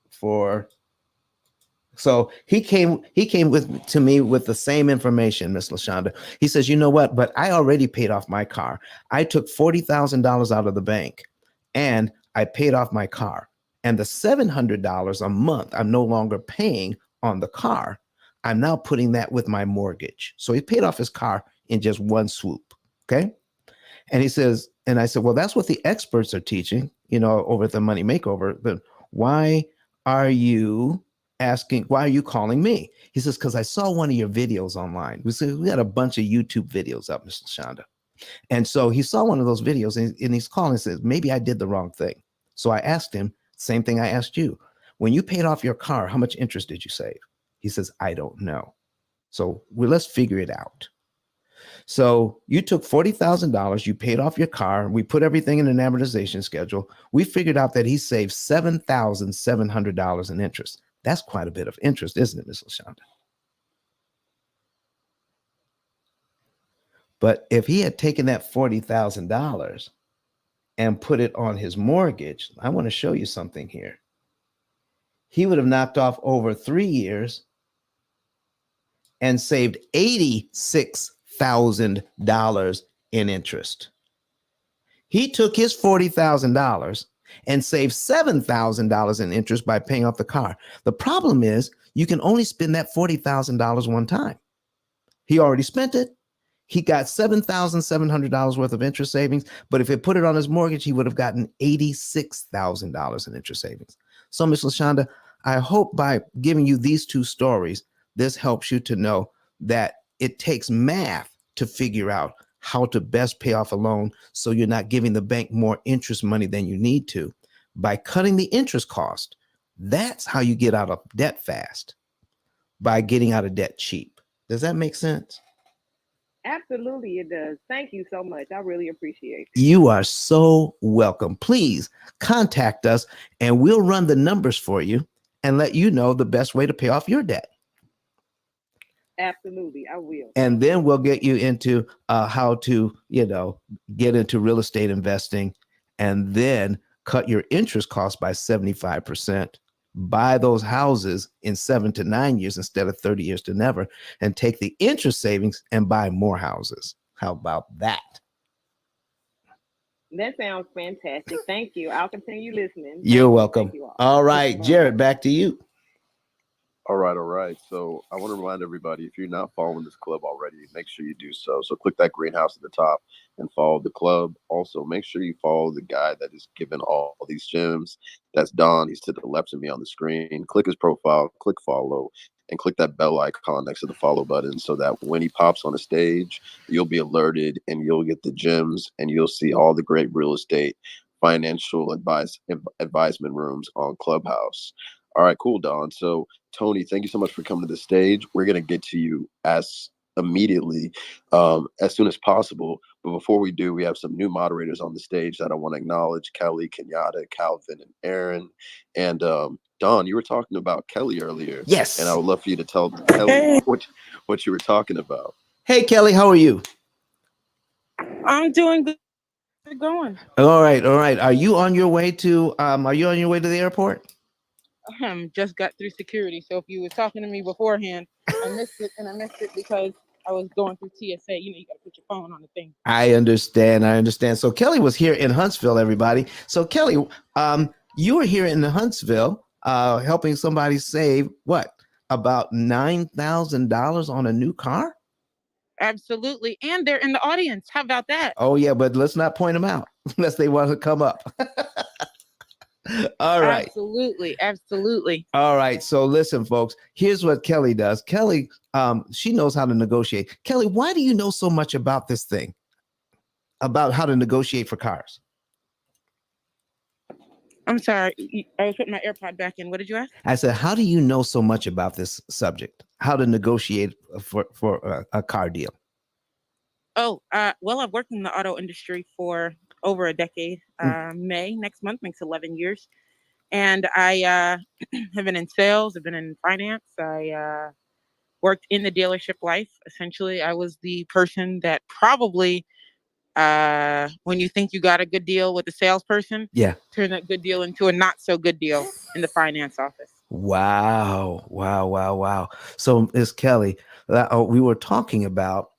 for. So he came to me with the same information, Miss LaShonda. He says, you know what? But I already paid off my car. I took $40,000 out of the bank, and I paid off my car. And the $700 a month I'm no longer paying on the car. I'm now putting that with my mortgage. So he paid off his car in just one swoop. Okay. And he says, and I said, well, that's what the experts are teaching, over at the Money Makeover. But why are you why are you calling me? He says, because I saw one of your videos online. We had a bunch of YouTube videos up, Mr. Shonda. And so he saw one of those videos and he's calling and says, maybe I did the wrong thing. So I asked him, same thing I asked you. When you paid off your car, how much interest did you save? He says, I don't know. So let's figure it out. So you took $40,000, you paid off your car, we put everything in an amortization schedule. We figured out that he saved $7,700 in interest. That's quite a bit of interest, isn't it, Ms. LaShonda? But if he had taken that $40,000 and put it on his mortgage, I want to show you something here. He would have knocked off over 3 years and saved $86,000 in interest. He took his $40,000 and saved $7,000 in interest by paying off the car. The problem is you can only spend that $40,000 one time. He already spent it. He got $7,700 worth of interest savings, but if he put it on his mortgage, he would have gotten $86,000 in interest savings. So, Ms. LaShonda, I hope by giving you these two stories, this helps you to know that it takes math to figure out how to best pay off a loan so you're not giving the bank more interest money than you need to. By cutting the interest cost, that's how you get out of debt fast, by getting out of debt cheap. Does that make sense? Absolutely, it does. Thank you so much. I really appreciate it. You are so welcome. Please contact us and we'll run the numbers for you and let you know the best way to pay off your debt. Absolutely, I will. And then we'll get you into how to, get into real estate investing and then cut your interest costs by 75%. Buy those houses in 7 to 9 years instead of 30 years to never, and take the interest savings and buy more houses. How about that? That sounds fantastic. Thank you. I'll continue listening. You're welcome. Thank you all right, Jared, back to you. All right. So I want to remind everybody, if you're not following this club already, make sure you do so. So click that greenhouse at the top and follow the club. Also, make sure you follow the guy that is giving all these gems. That's Don. He's to the left of me on the screen. Click his profile, click follow, and click that bell icon next to the follow button so that when he pops on the stage, you'll be alerted and you'll get the gems and you'll see all the great real estate financial advisement rooms on Clubhouse. All right, cool, Don. So Tony, thank you so much for coming to the stage. We're going to get to you as immediately, as soon as possible. But before we do, we have some new moderators on the stage that I want to acknowledge: Kelly, Kenyatta, Calvin, and Aaron. And Don, you were talking about Kelly earlier. Yes. And I would love for you to tell Kelly what you were talking about. Hey, Kelly, how are you? I'm doing good. How's it going? All right. Are you on your way to the airport? Just got through security. So if you were talking to me beforehand, I missed it because I was going through TSA. You got to put your phone on the thing. I understand. So Kelly was here in Huntsville, everybody. So Kelly, you were here in Huntsville, helping somebody save what, about $9,000 on a new car? Absolutely. And they're in the audience. How about that? Oh yeah, but let's not point them out unless they want to come up. All right. Absolutely. Absolutely. All right. So listen, folks, here's what Kelly does. Kelly, she knows how to negotiate. Kelly, why do you know so much about this thing? About how to negotiate for cars? I'm sorry. I was putting my AirPod back in. What did you ask? I said, how do you know so much about this subject? How to negotiate for a car deal? Oh, well, I've worked in the auto industry for over a decade. May next month makes 11 years. And I have been in sales. I've been in finance. I worked in the dealership life. Essentially, I was the person that probably, when you think you got a good deal with the salesperson, Yeah. turn that good deal into a not so good deal in the finance office. Wow. Wow. Wow. Wow. So, Ms. Kelly, we were talking about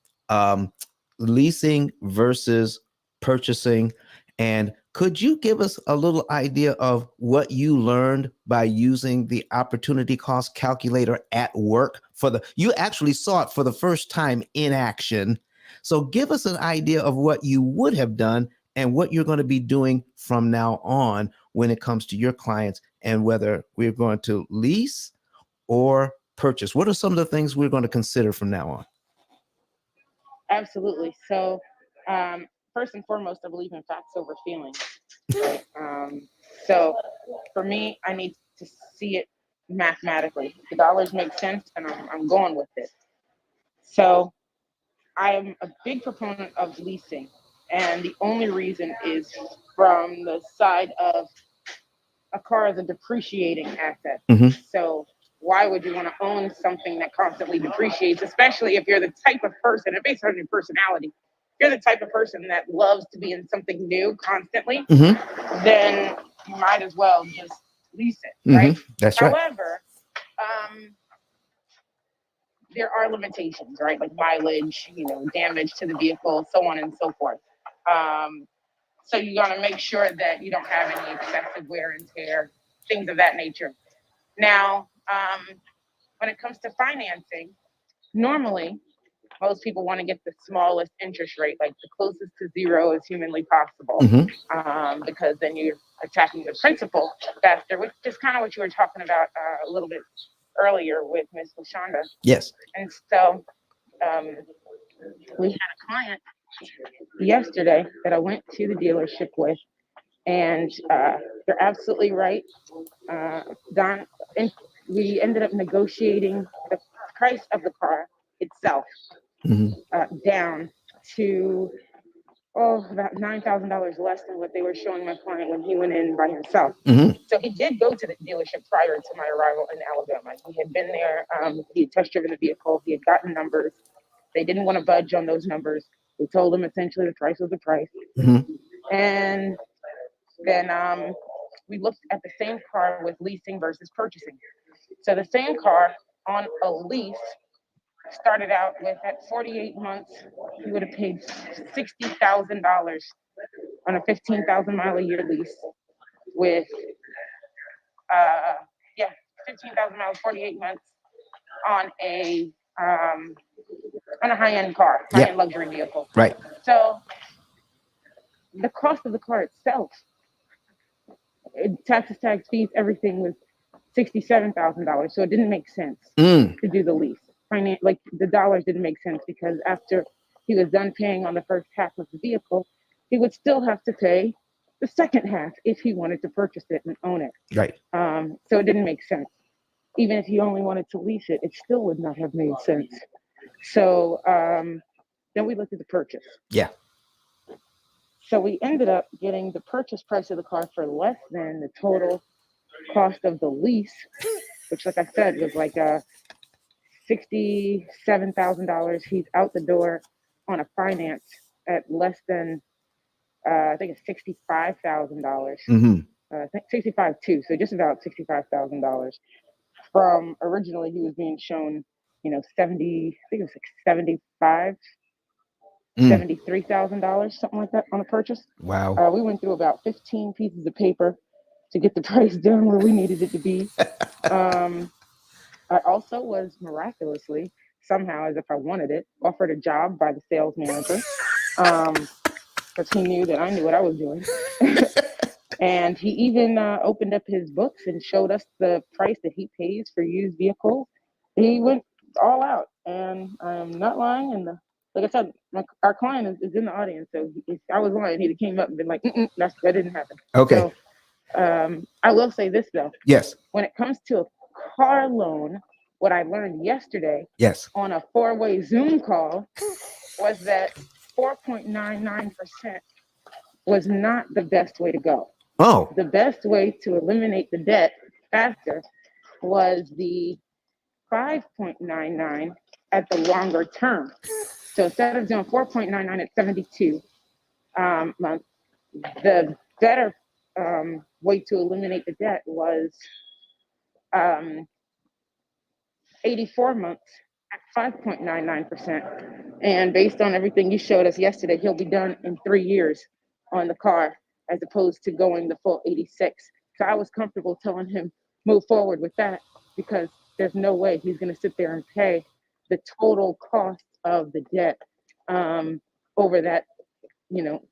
leasing versus purchasing. And could you give us a little idea of what you learned by using the opportunity cost calculator at work? You actually saw it for the first time in action. So give us an idea of what you would have done and what you're going to be doing from now on when it comes to your clients and whether we're going to lease or purchase. What are some of the things we're going to consider from now on? Absolutely. So, first and foremost, I believe in facts over feelings. Right? So, for me, I need to see it mathematically. If the dollars make sense, and I'm going with it. So, I am a big proponent of leasing, and the only reason is from the side of a car is a depreciating asset. Mhm. So why would you want to own something that constantly depreciates, especially if you're the type of person, and based on your personality, you're the type of person that loves to be in something new constantly, then you might as well just lease it, right? That's right. However, there are limitations, right? Like mileage, damage to the vehicle, so on and so forth. So you got to make sure that you don't have any excessive wear and tear, things of that nature. Now, when it comes to financing, normally most people want to get the smallest interest rate, like the closest to zero as humanly possible, because then you're attacking the principal faster, which is kind of what you were talking about a little bit earlier with Ms. LaShonda. Yes. And so we had a client yesterday that I went to the dealership with, and you're absolutely right, Don. And we ended up negotiating the price of the car itself down to about $9,000 less than what they were showing my client when he went in by himself. So he did go to the dealership prior to my arrival in Alabama. He had been there. He had test driven the vehicle. He had gotten numbers. They didn't want to budge on those numbers. They told him essentially the price was the price. And then we looked at the same car with leasing versus purchasing. So the same car on a lease started out with, at 48 months, he would have paid $60,000 on a 15,000 mile a year lease with, 15,000 miles, 48 months on a high-end car, high-end luxury vehicle. Right. So the cost of the car itself, taxes, tax fees, everything was $67,000. So it didn't make sense to do the lease. Like the dollars didn't make sense because after he was done paying on the first half of the vehicle, he would still have to pay the second half if he wanted to purchase it and own it. Right. So it didn't make sense. Even if he only wanted to lease it, it still would not have made sense. So then we looked at the purchase. Yeah. So we ended up getting the purchase price of the car for less than the total cost of the lease, which, like I said, was like $67,000. He's out the door on a finance at less than, I think it's $65,000. I think 65 too, so just about $65,000. From originally he was being shown, 70, I think it was like 75. $73,000, something like that, on a purchase. Wow. We went through about 15 pieces of paper to get the price down where we needed it to be. I also was miraculously somehow, as if I wanted it, offered a job by the sales manager, because he knew that I knew what I was doing. And he even opened up his books and showed us the price that he pays for used vehicles. He went all out, and I'm not lying. And like I said, our client is in the audience, so if I was lying, he'd have came up and been like, that didn't happen. Okay. So I will say this, though. Yes. When it comes to a car loan, what I learned yesterday Yes. on a 4-way Zoom call was that 4.99% was not the best way to go. Oh. The best way to eliminate the debt faster was the 5.99 at the longer term. So instead of doing 4.99 at 72 months, the better way to eliminate the debt was 84 months at 5.99%. And based on everything you showed us yesterday, he'll be done in 3 years on the car as opposed to going the full 86. So I was comfortable telling him move forward with that because there's no way he's going to sit there and pay the total cost of the debt over that.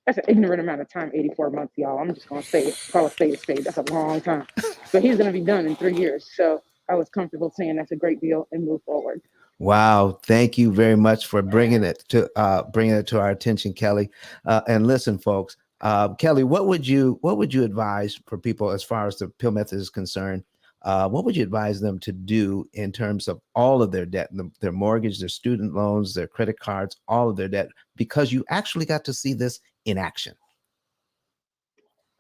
That's an ignorant amount of time, 84 months, y'all. I'm just going to say it, call a spade a spade. That's a long time. But he's going to be done in 3 years. So I was comfortable saying that's a great deal and move forward. Wow. Thank you very much for bringing it to our attention, Kelly. And listen, folks, Kelly, what would you advise for people as far as the P.I.L.L method is concerned? What would you advise them to do in terms of all of their debt, their mortgage, their student loans, their credit cards, all of their debt, because you actually got to see this in action?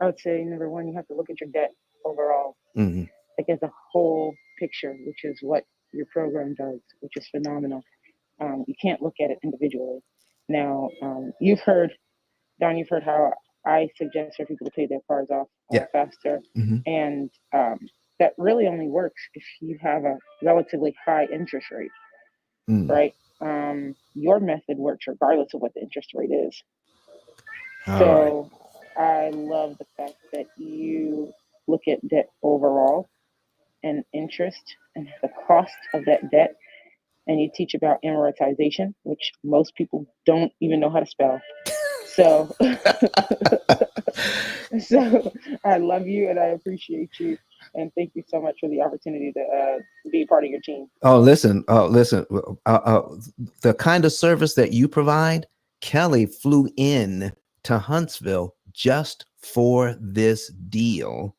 I would say, number one, you have to look at your debt overall, Mm-hmm. like as a whole picture, which is what your program does, which is phenomenal. You can't look at it individually. Now, you've heard how I suggest for people to pay their cars off faster. Mm-hmm. And that really only works if you have a relatively high interest rate, right? Your method works regardless of what the interest rate is. So I love the fact that you look at debt overall and interest and the cost of that debt. And you teach about amortization, which most people don't even know how to spell. So, so I love you and I appreciate you. And thank you so much for the opportunity to be a part of your team. Listen. The kind of service that you provide, Kelly flew in to Huntsville just for this deal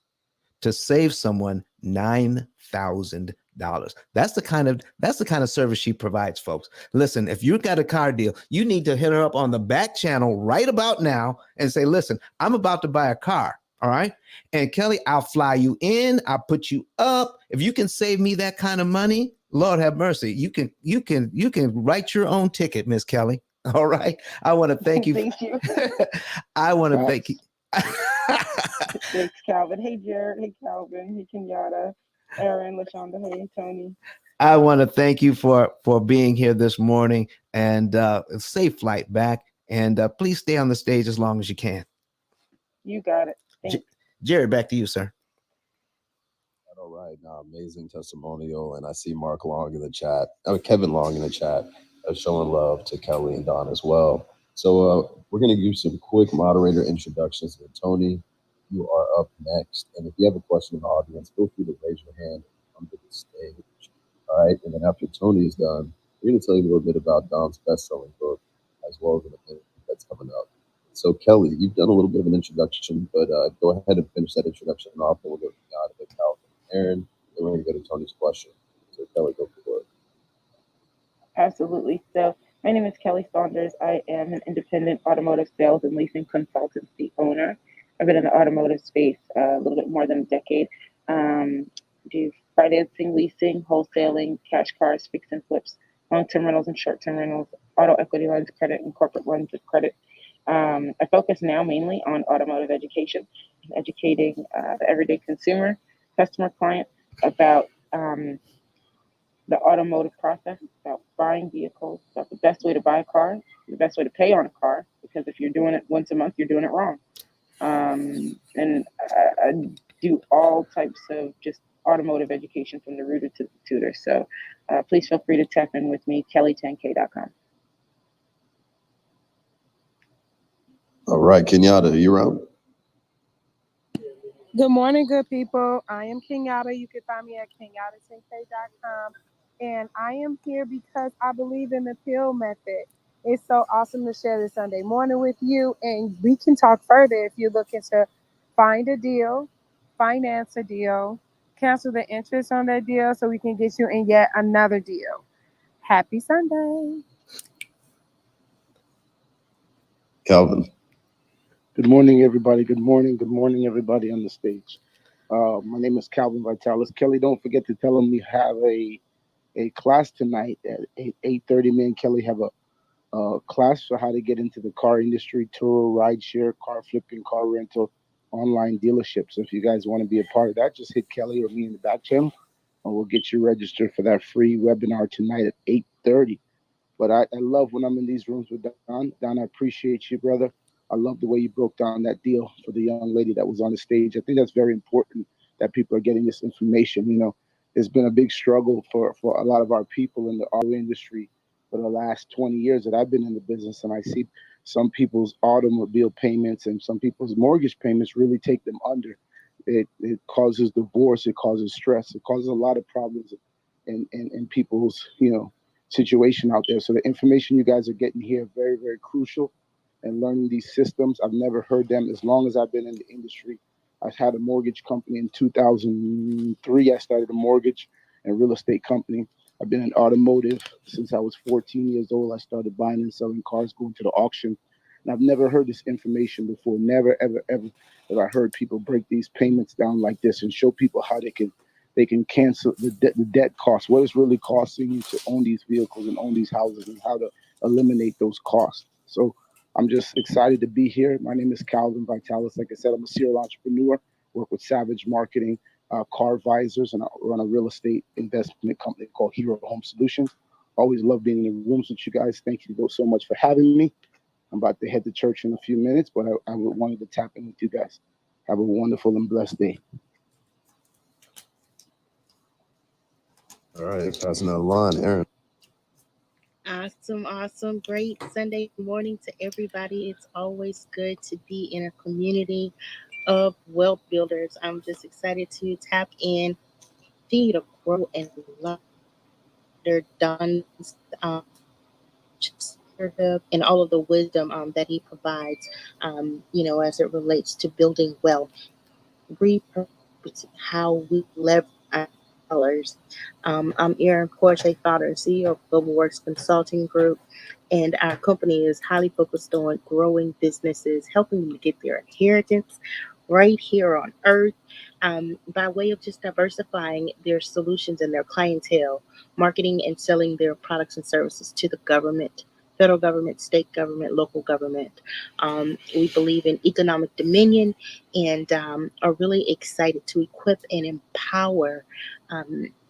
to save someone $9,000. That's the kind of service she provides, folks. Listen, if you've got a car deal, you need to hit her up on the back channel right about now and say, listen, I'm about to buy a car. All right. And Kelly, I'll fly you in. I'll put you up. If you can save me that kind of money, Lord have mercy. You can write your own ticket, Miss Kelly. All right. I want to thank you. Thank you. I want to thank you. Thanks, Calvin. Hey, Jared. Hey, Calvin. Hey, Kenyatta. Aaron, LaShonda. Hey, Tony. I want to thank you for being here this morning, and safe flight back. And please stay on the stage as long as you can. You got it. Thanks. Jerry, back to you, sir. All right. Amazing testimonial. And I see Mark Long in the chat. Kevin Long in the chat, showing love to Kelly and Don as well. So we're going to give some quick moderator introductions to Tony. You are up next. And if you have a question in the audience, feel free to raise your hand under the stage. All right. And then after Tony is done, we're going to tell you a little bit about Don's best-selling book, as well as an event that's coming up. So Kelly, you've done a little bit of an introduction, but go ahead and finish that introduction off, and we'll go to Calvin, Aaron, and we're going to go to Tony's question. So Kelly, go for it. Absolutely. So my name is Kelly Saunders. I am an independent automotive sales and leasing consultancy owner. I've been in the automotive space a little bit more than a decade. Do financing, leasing, wholesaling, cash cars, fix and flips, long-term rentals and short-term rentals, auto equity lines of credit, and corporate lines of credit. I focus now mainly on automotive education, educating the everyday consumer, customer, client about the automotive process, about buying vehicles, about the best way to buy a car, the best way to pay on a car, because if you're doing it once a month, you're doing it wrong. And I do all types of just automotive education from the rooter to the tutor. So please feel free to tap in with me, kelly10k.com. All right, Kenyatta, you're up. Good morning, good people. I am Kenyatta. You can find me at kenyatta10k.com. And I am here because I believe in the P.I.L.L method. It's so awesome to share this Sunday morning with you. And we can talk further if you're looking to find a deal, finance a deal, cancel the interest on that deal so we can get you in yet another deal. Happy Sunday. Calvin. Good morning, everybody. Good morning. Good morning, everybody on the stage. My name is Calvin Vitalis. Kelly, don't forget to tell them we have a class tonight at 8:30. Me and Kelly have a class for how to get into the car industry, tour, rideshare, car flipping, car rental, online dealerships. So if you guys want to be a part of that, just hit Kelly or me in the back channel, and we'll get you registered for that free webinar tonight at 8:30. But I love when I'm in these rooms with Don. Don, I appreciate you, brother. I love the way you broke down that deal for the young lady that was on the stage. I think that's very important that people are getting this information. You know, there's been a big struggle for a lot of our people in the auto industry for the last 20 years that I've been in the business, and I see some people's automobile payments and some people's mortgage payments really take them under. It causes divorce, it causes stress, it causes a lot of problems in people's, situation out there. So the information you guys are getting here very, very crucial, and learning these systems. I've never heard them as long as I've been in the industry. I've had a mortgage company in 2003. I started a mortgage and real estate company. I've been in automotive since I was 14 years old. I started buying and selling cars, going to the auction. And I've never heard this information before. Never, ever, ever have I heard people break these payments down like this and show people how they can cancel the debt costs, what it's really costing you to own these vehicles and own these houses, and how to eliminate those costs. So I'm just excited to be here. My name is Calvin Vitalis. Like I said, I'm a serial entrepreneur, work with Savage Marketing, Car Advisors, and I run a real estate investment company called Hero Home Solutions. Always love being in the rooms with you guys. Thank you so much for having me. I'm about to head to church in a few minutes, but I wanted to tap in with you guys. Have a wonderful and blessed day. All right, passing that line, Aaron. Awesome. Great Sunday morning to everybody. It's always good to be in a community of wealth builders. I'm just excited to tap in, continue to grow and love their done and all of the wisdom that he provides, as it relates to building wealth, repurpose how we leverage our dollars. I'm Aaron Corche, founder and CEO of Global Works Consulting Group, and our company is highly focused on growing businesses, helping them to get their inheritance right here on earth, by way of just diversifying their solutions and their clientele, marketing and selling their products and services to the government, federal government, state government, local government. We believe in economic dominion, and are really excited to equip and empower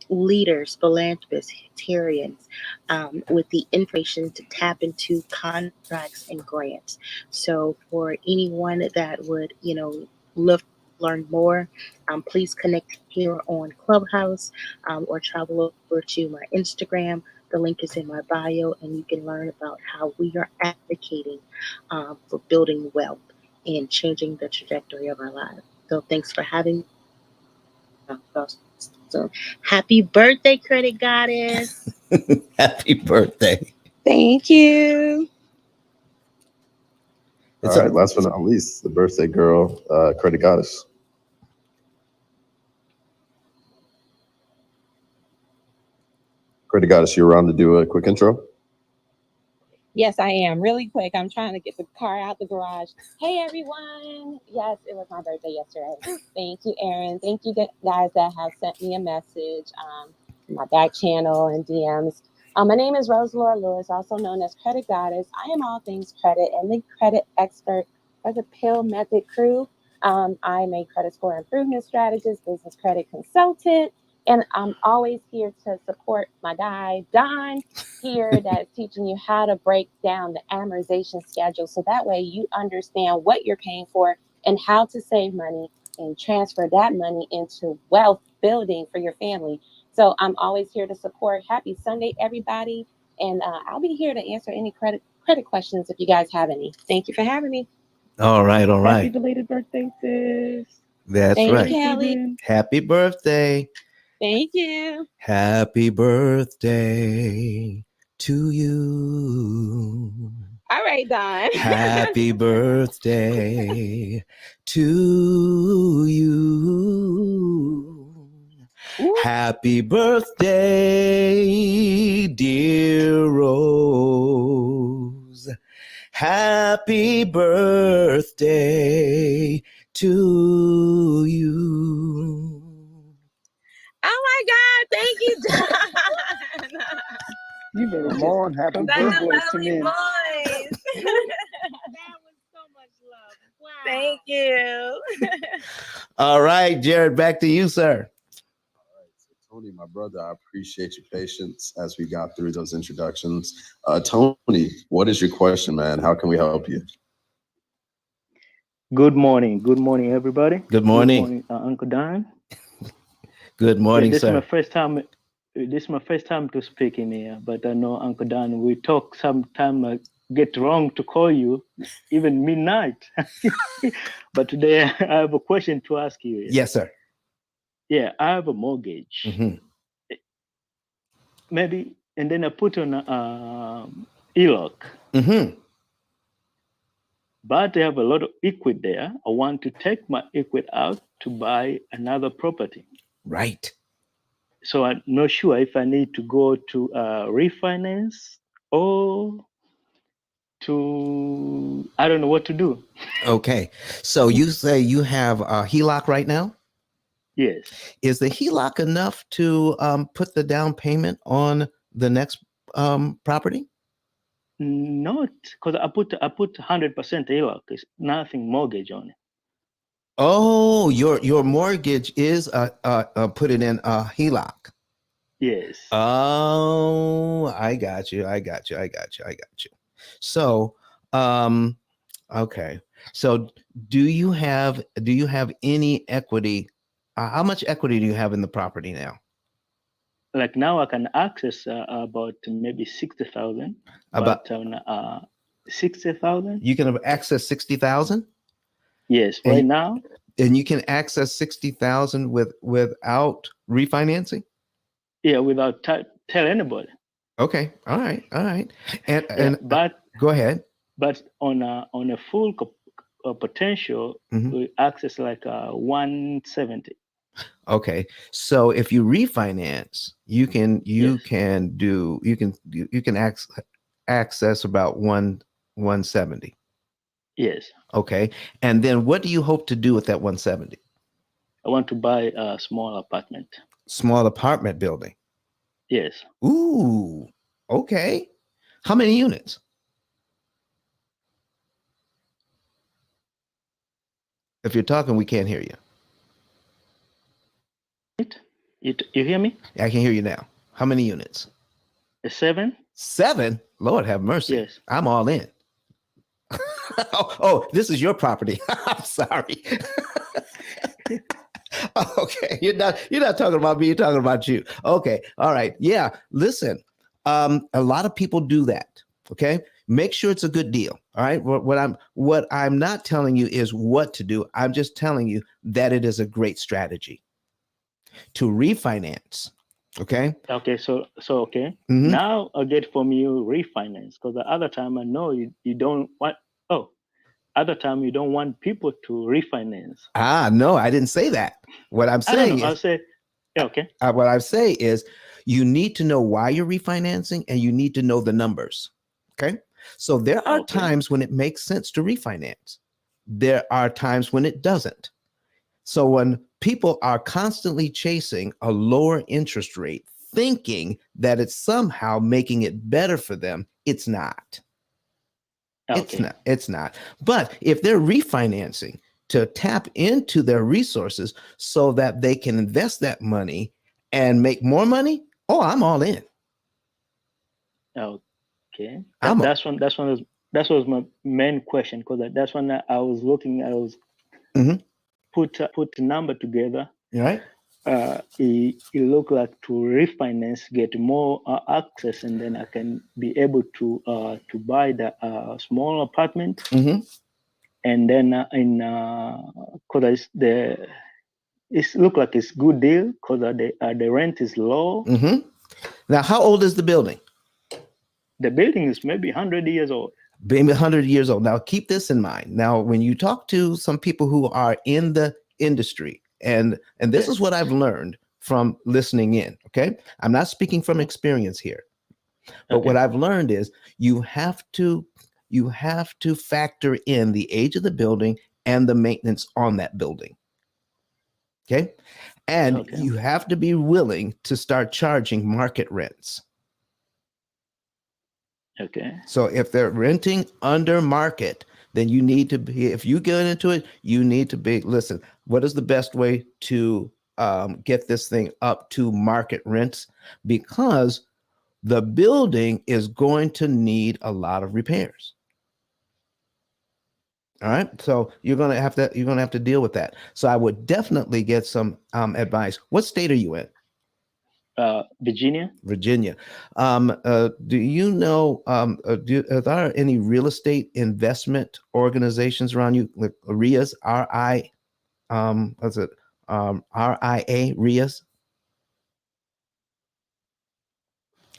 leaders, philanthropists, humanitarians, with the information to tap into contracts and grants. So for anyone that would, love to learn more, please connect here on Clubhouse, or travel over to my Instagram. The link is in my bio, and you can learn about how we are advocating for building wealth and changing the trajectory of our lives. So thanks for having me. So happy birthday, Credit Goddess. Happy birthday. Thank you. All right, last but not least, the birthday girl, Credit Goddess. Credit Goddess, you're around to do a quick intro. Yes, I am. Really quick. I'm trying to get the car out the garage. Hey, everyone. Yes, it was my birthday yesterday. Thank you, Aaron. Thank you guys that have sent me a message, my back channel and DMs. My name is Rose Laura Lewis, also known as Credit Goddess. I am all things credit and the credit expert for the P.I.L.L Method crew. I'm a credit score improvement strategist, business credit consultant, and I'm always here to support my guy, Don, here that's teaching you how to break down the amortization schedule. So that way you understand what you're paying for and how to save money and transfer that money into wealth building for your family. So I'm always here to support. Happy Sunday, everybody. And I'll be here to answer any credit questions if you guys have any. Thank you for having me. All right, all Happy right. belated birthday, sis. That's Thank right. you, Kelly. Adrian. Happy birthday. Thank you. Happy birthday to you. All right, Don. Happy birthday to you. Ooh. Happy birthday, dear Rose. Happy birthday to you. Oh my God. Thank you, Don. You better Come just on, happy put That's those a birthday. boys to lovely men. voice. That was so much love. Wow. Thank you. All right, Jared, back to you, sir. So Tony, my brother, I appreciate your patience as we got through those introductions. Tony, what is your question, man? How can we help you? Good morning. Good morning, everybody. Good morning. Good morning, Uncle Don. Good morning, this is my sir. first time. This is my first time to speak in here, but I know Uncle Don. We talk sometime. I get wrong to call you, even midnight. But today I have a question to ask you. Yes, sir. Yeah, I have a mortgage. Mm-hmm. Maybe, and then I put on ELOC. Mm-hmm. But I have a lot of equity there. I want to take my equity out to buy another property. Right. So I'm not sure if I need to go to refinance or to, I don't know what to do. Okay. So you say you have a HELOC right now? Yes. Is the HELOC enough to put the down payment on the next property? Not because I put 100% ELOC. It's nothing mortgage on it. Oh, your mortgage is put it in a HELOC. Yes. Oh, I got you. So, okay. So, do you have any equity? How much equity do you have in the property now? Like now I can access about maybe 60,000. About 60,000. You can access 60,000. Yes, right now. And you can access 60,000 without refinancing. Yeah, without tell anybody. Okay. All right. And but go ahead. But on a full potential, Mm-hmm. we access like 170. Okay. So if you refinance, you can access about 170. Yes. Okay. And then what do you hope to do with that 170? I want to buy a small apartment. Small apartment building. Yes. Ooh. Okay. How many units? If you're talking, we can't hear you. You hear me? I can hear you now. How many units? 7. 7? Lord have mercy. Yes. I'm all in. oh, this is your property. I'm sorry. Okay, you're not talking about me. You're talking about you. Okay, all right. Yeah, listen. A lot of people do that. Okay, make sure it's a good deal. All right. What I'm not telling you is what to do. I'm just telling you that it is a great strategy to refinance. Okay. Okay. So okay. Mm-hmm. Now I get from you refinance because the other time I know you don't want. Oh, other time you don't want people to refinance. No, I didn't say that. What I'm saying I'll say, yeah, okay. What I say is you need to know why you're refinancing and you need to know the numbers. Okay. So there are times when it makes sense to refinance. There are times when it doesn't. So when people are constantly chasing a lower interest rate, thinking that it's somehow making it better for them, it's not. Okay. It's not. But if they're refinancing to tap into their resources so that they can invest that money and make more money, oh, I'm all in. Okay. That was my main question because that's when I was looking. Mm-hmm. put a number together. Right. It look like to refinance, get more access, and then I can be able to buy the small apartment. Mm-hmm. And then cause it look like it's good deal because the rent is low. Mm-hmm. Now, how old is the building? The building is maybe 100 years old. Being 100 years old. Now, keep this in mind. Now, when you talk to some people who are in the industry, and this is what I've learned from listening in. Okay, I'm not speaking from experience here, but what I've learned is you have to factor in the age of the building and the maintenance on that building. Okay, and you have to be willing to start charging market rents. Okay. So if they're renting under market, then you need to be, if you get into it, you need to be, listen, what is the best way to get this thing up to market rents? Because the building is going to need a lot of repairs. All right. So you're going to have to deal with that. So I would definitely get some advice. What state are you in? Virginia. Virginia. Do you know, are there any real estate investment organizations around you, like RIAs, RIA, RIAs?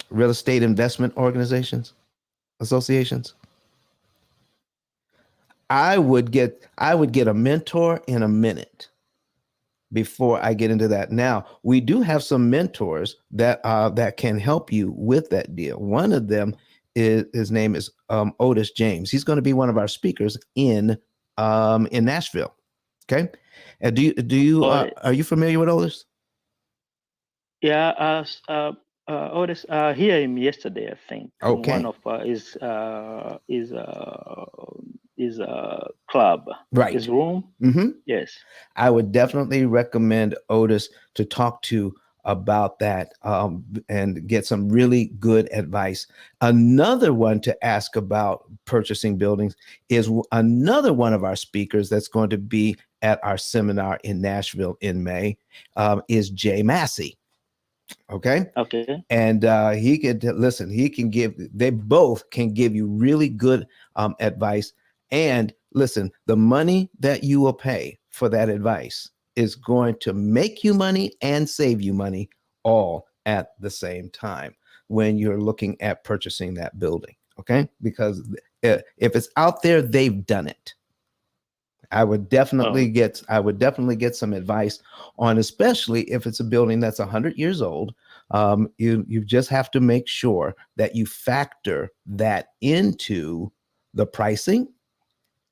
Real estate investment organizations, associations? I would get a mentor in a minute before I get into that. Now, we do have some mentors that can help you with that deal. One of them is, his name is Otis James. He's going to be one of our speakers in Nashville. Okay. And do you are you familiar with Otis? Yeah, Otis, hear him yesterday, I think. Okay. In one of his club, Right. his room. Mm-hmm. Yes. I would definitely recommend Otis to talk to about that and get some really good advice. Another one to ask about purchasing buildings is another one of our speakers that's going to be at our seminar in Nashville in May is Jay Massey. Okay. Okay. And he could listen. They both can give you really good advice. And listen, the money that you will pay for that advice is going to make you money and save you money all at the same time when you're looking at purchasing that building. Okay. Because if it's out there, they've done it. I would definitely get some advice on, especially if it's a building that's 100 years old. You just have to make sure that you factor that into the pricing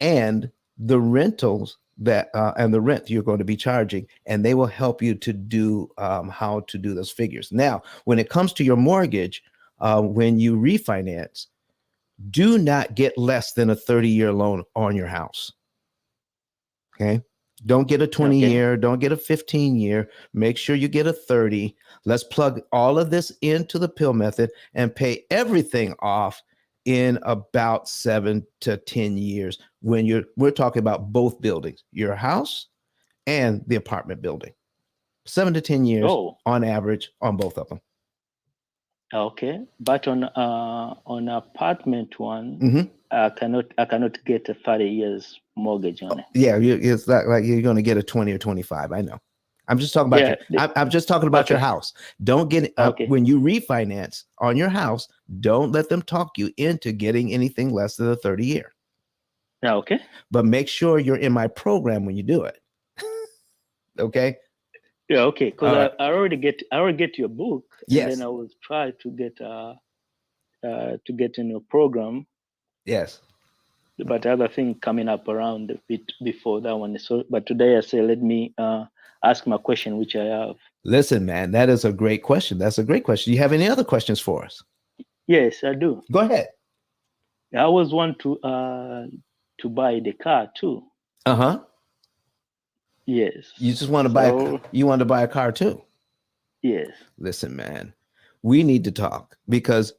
and the rentals that and the rent you're going to be charging, and they will help you to do how to do those figures. Now, when it comes to your mortgage, when you refinance, do not get less than a 30-year loan on your house. Okay. Don't get a 20-year, don't get a 15-year. Make sure you get a 30. Let's plug all of this into the P.I.L.L method and pay everything off in about 7 to 10 years when we're talking about both buildings, your house and the apartment building. 7 to 10 years on average on both of them. Okay. But on apartment one, I cannot get a 30 years mortgage on it. Yeah, it's like you're going to get a 20 or 25. I know. I'm just talking about I'm just talking about your house. Don't get when you refinance on your house, don't let them talk you into getting anything less than a 30-year. Okay. But make sure you're in my program when you do it. Okay. Yeah, okay. Because I already get your book. Yes. And then I will try to get in your program. Yes. But the other thing coming up around a bit before that one. So, but today I say let me ask my question, which I have. Listen, man, that is a great question. That's a great question. Do you have any other questions for us? Yes, I do. Go ahead. I always want to buy the car too. Yes. You just want to buy you want to buy a car too? Yes. Listen, man, we need to talk because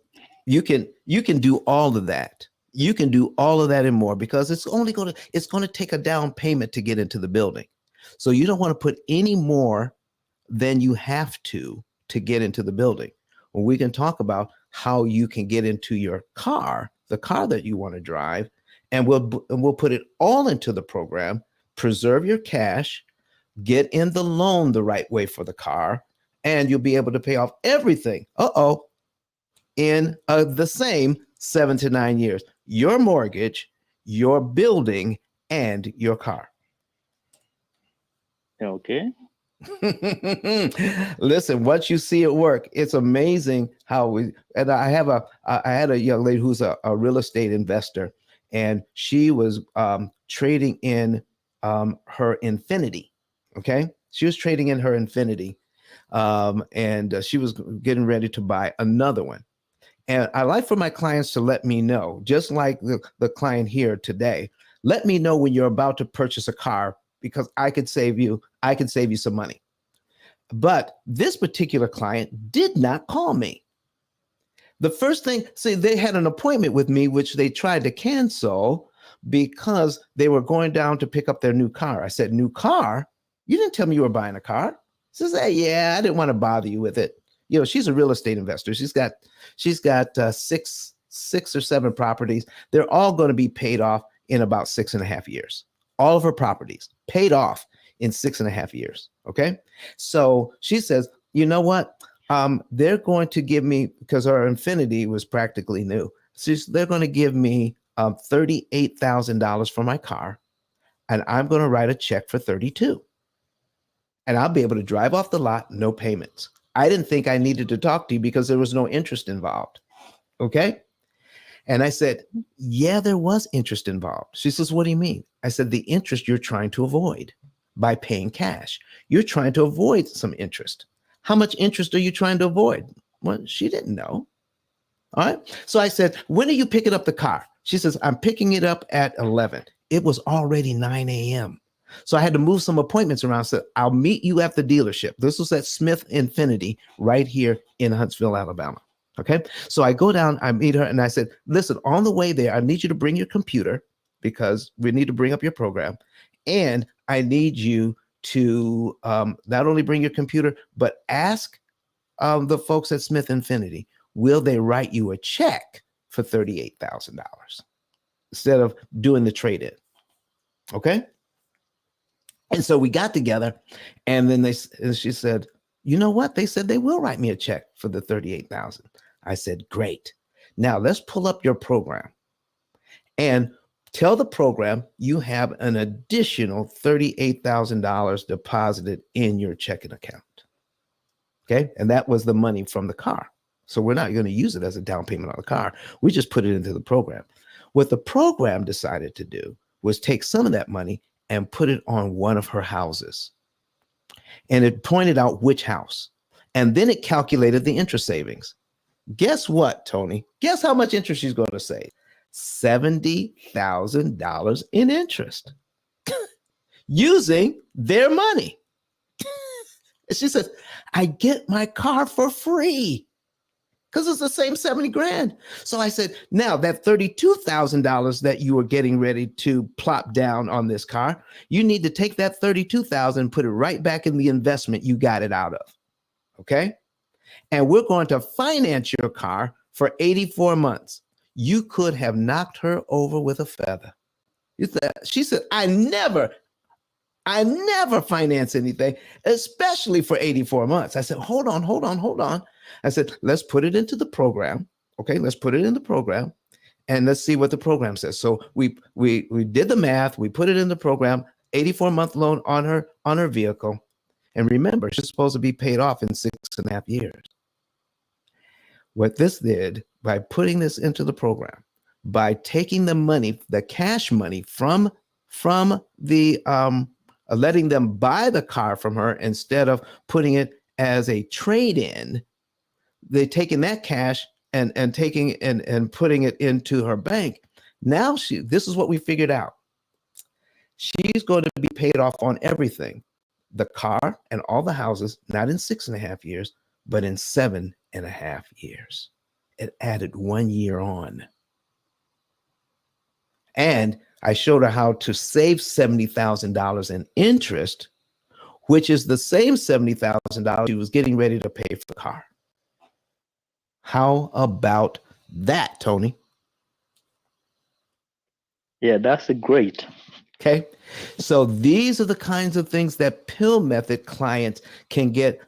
you can do all of that. You can do all of that and more because it's going to take a down payment to get into the building. So you don't want to put any more than you have to get into the building. Well, we can talk about how you can get into your car, the car that you want to drive, and we'll put it all into the program, preserve your cash, get in the loan the right way for the car, and you'll be able to pay off everything. In the same 7 to 9 years, your mortgage, your building, and your car. Okay. Listen, once you see it work, it's amazing how and I had a young lady who's a real estate investor, and she was trading in her Infinity. Okay. She was trading in her Infinity, and she was getting ready to buy another one. And I like for my clients to let me know, just like the client here today, let me know when you're about to purchase a car, because I could save you some money. But this particular client did not call me. The first thing, see, they had an appointment with me, which they tried to cancel because they were going down to pick up their new car. I said, new car? You didn't tell me you were buying a car. She says, hey, yeah, I didn't want to bother you with it. You know, she's a real estate investor. She's got six or seven properties. They're all going to be paid off in about 6.5 years. All of her properties paid off in 6.5 years. Okay. So she says, you know what? They're going to give me, because our Infinity was practically new. They're going to give me $38,000 for my car, and I'm going to write a check for 32. And I'll be able to drive off the lot, no payments. I didn't think I needed to talk to you because there was no interest involved. Okay. And I said, yeah, there was interest involved. She says, what do you mean? I said, the interest you're trying to avoid by paying cash. You're trying to avoid some interest. How much interest are you trying to avoid? Well, she didn't know. All right. So I said, when are you picking up the car? She says, I'm picking it up at 11. It was already 9 a.m. So I had to move some appointments around. So I'll meet you at the dealership. This was at Smith Infinity right here in Huntsville, Alabama. Okay. So I go down, I meet her, and I said, listen, on the way there, I need you to bring your computer because we need to bring up your program. And I need you to not only bring your computer, but ask the folks at Smith Infinity, will they write you a check for $38,000 instead of doing the trade-in? Okay. And so we got together, and then she said, you know what? They said they will write me a check for the $38,000. I said, great. Now let's pull up your program and tell the program you have an additional $38,000 deposited in your checking account. Okay. And that was the money from the car. So we're not going to use it as a down payment on the car. We just put it into the program. What the program decided to do was take some of that money and put it on one of her houses. And it pointed out which house. And then it calculated the interest savings. Guess what, Tony? Guess how much interest she's going to save? $70,000 in interest using their money. And she says, I get my car for free because it's the same 70 grand. So I said, now that $32,000 that you were getting ready to plop down on this car, you need to take that $32,000 and put it right back in the investment you got it out of. Okay. And we're going to finance your car for 84 months. You could have knocked her over with a feather. She said, I never finance anything, especially for 84 months. I said, hold on. I said, let's put it into the program. Okay, let's put it in the program and let's see what the program says. So we did the math, we put it in the program, 84-month loan on her vehicle. And remember, she's supposed to be paid off in 6.5 years. What this did, by putting this into the program, by taking the money, the cash money from the letting them buy the car from her instead of putting it as a trade-in, they taking that cash and taking and putting it into her bank. Now this is what we figured out. She's going to be paid off on everything, the car and all the houses, not in 6.5 years, but in 7.5 years. It added 1 year on. And I showed her how to save $70,000 in interest which is the same $70,000 she was getting ready to pay for the car. How about that, Tony? Yeah, that's a great. Okay. So these are the kinds of things that P.I.L.L method clients can get,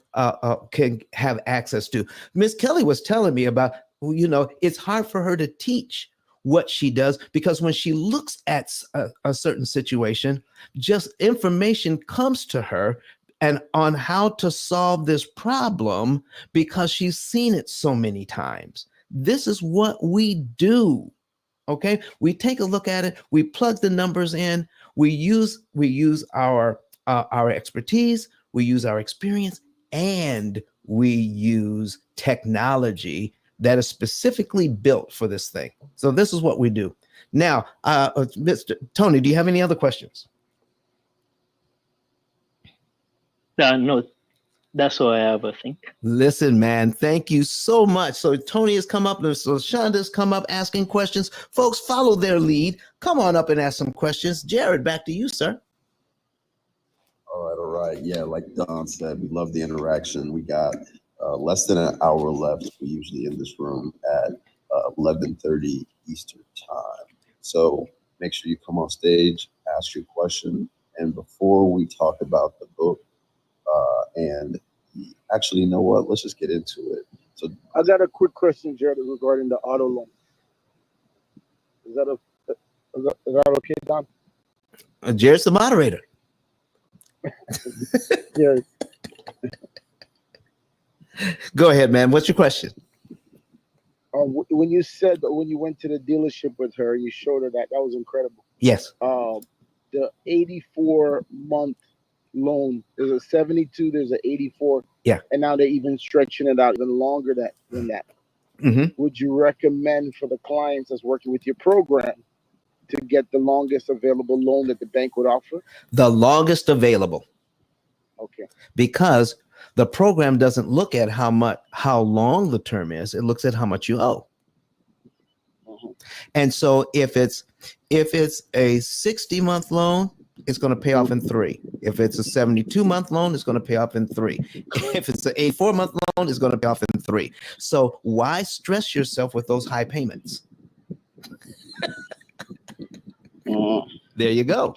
can have access to. Miss Kelly was telling me about, it's hard for her to teach what she does because when she looks at a certain situation, just information comes to her and on how to solve this problem because she's seen it so many times. This is what we do. Okay, we take a look at it, we plug the numbers in, we use our expertise, we use our experience, and we use technology that is specifically built for this thing. So this is what we do. Now, Mr. Tony, do you have any other questions? No, that's all I have, I think. Listen, man, thank you so much. So Tony has come up, so Shonda's come up asking questions. Folks, follow their lead. Come on up and ask some questions. Jared, back to you, sir. All right. Yeah, like Don said, we love the interaction. We got less than an hour left. We usually in this room at 11:30 Eastern time. So make sure you come on stage, ask your question. And before we talk about the book, and actually, you know what? Let's just get into it. So I got a quick question, Jared, regarding the auto loan. Is that okay, Don? Jared's the moderator. Jared. Go ahead, man. What's your question? When you said that when you went to the dealership with her, you showed her that was incredible. Yes. The 84-month loan, there's a 72, there's an 84. Yeah. And now they're even stretching it out even longer than that. Mm-hmm. Would you recommend for the clients that's working with your program to get the longest available loan that the bank would offer? The longest available. Okay. Because the program doesn't look at how long the term is, it looks at how much you owe. Mm-hmm. And so if it's a 60-month loan, it's going to pay off in 3. If it's a 72-month loan, it's going to pay off in 3. If it's an 84-month loan, it's going to pay off in 3. So why stress yourself with those high payments? There you go.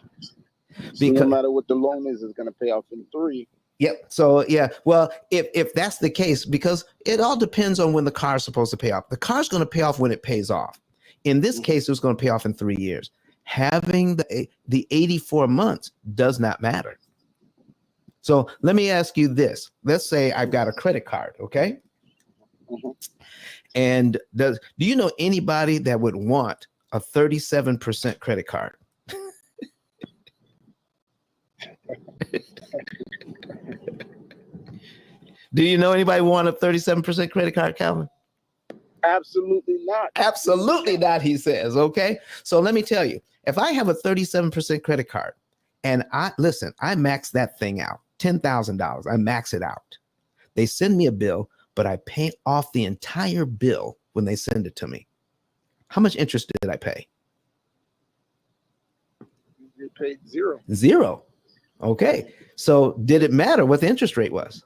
So no matter what the loan is, it's going to pay off in 3. Yep. So yeah, well, if that's the case, because it all depends on when the car is supposed to pay off. The car's going to pay off when it pays off. In this case, it was going to pay off in 3 years. Having the 84 months does not matter. So let me ask you this. Let's say I've got a credit card, okay? Mm-hmm. And do you know anybody that would want a 37% credit card? Do you know anybody who want a 37% credit card, Calvin? Absolutely not. Absolutely not, he says. Okay. So let me tell you, if I have a 37% credit card and I max that thing out, $10,000, I max it out. They send me a bill, but I pay off the entire bill when they send it to me. How much interest did I pay? You paid 0. 0. Okay. So did it matter what the interest rate was?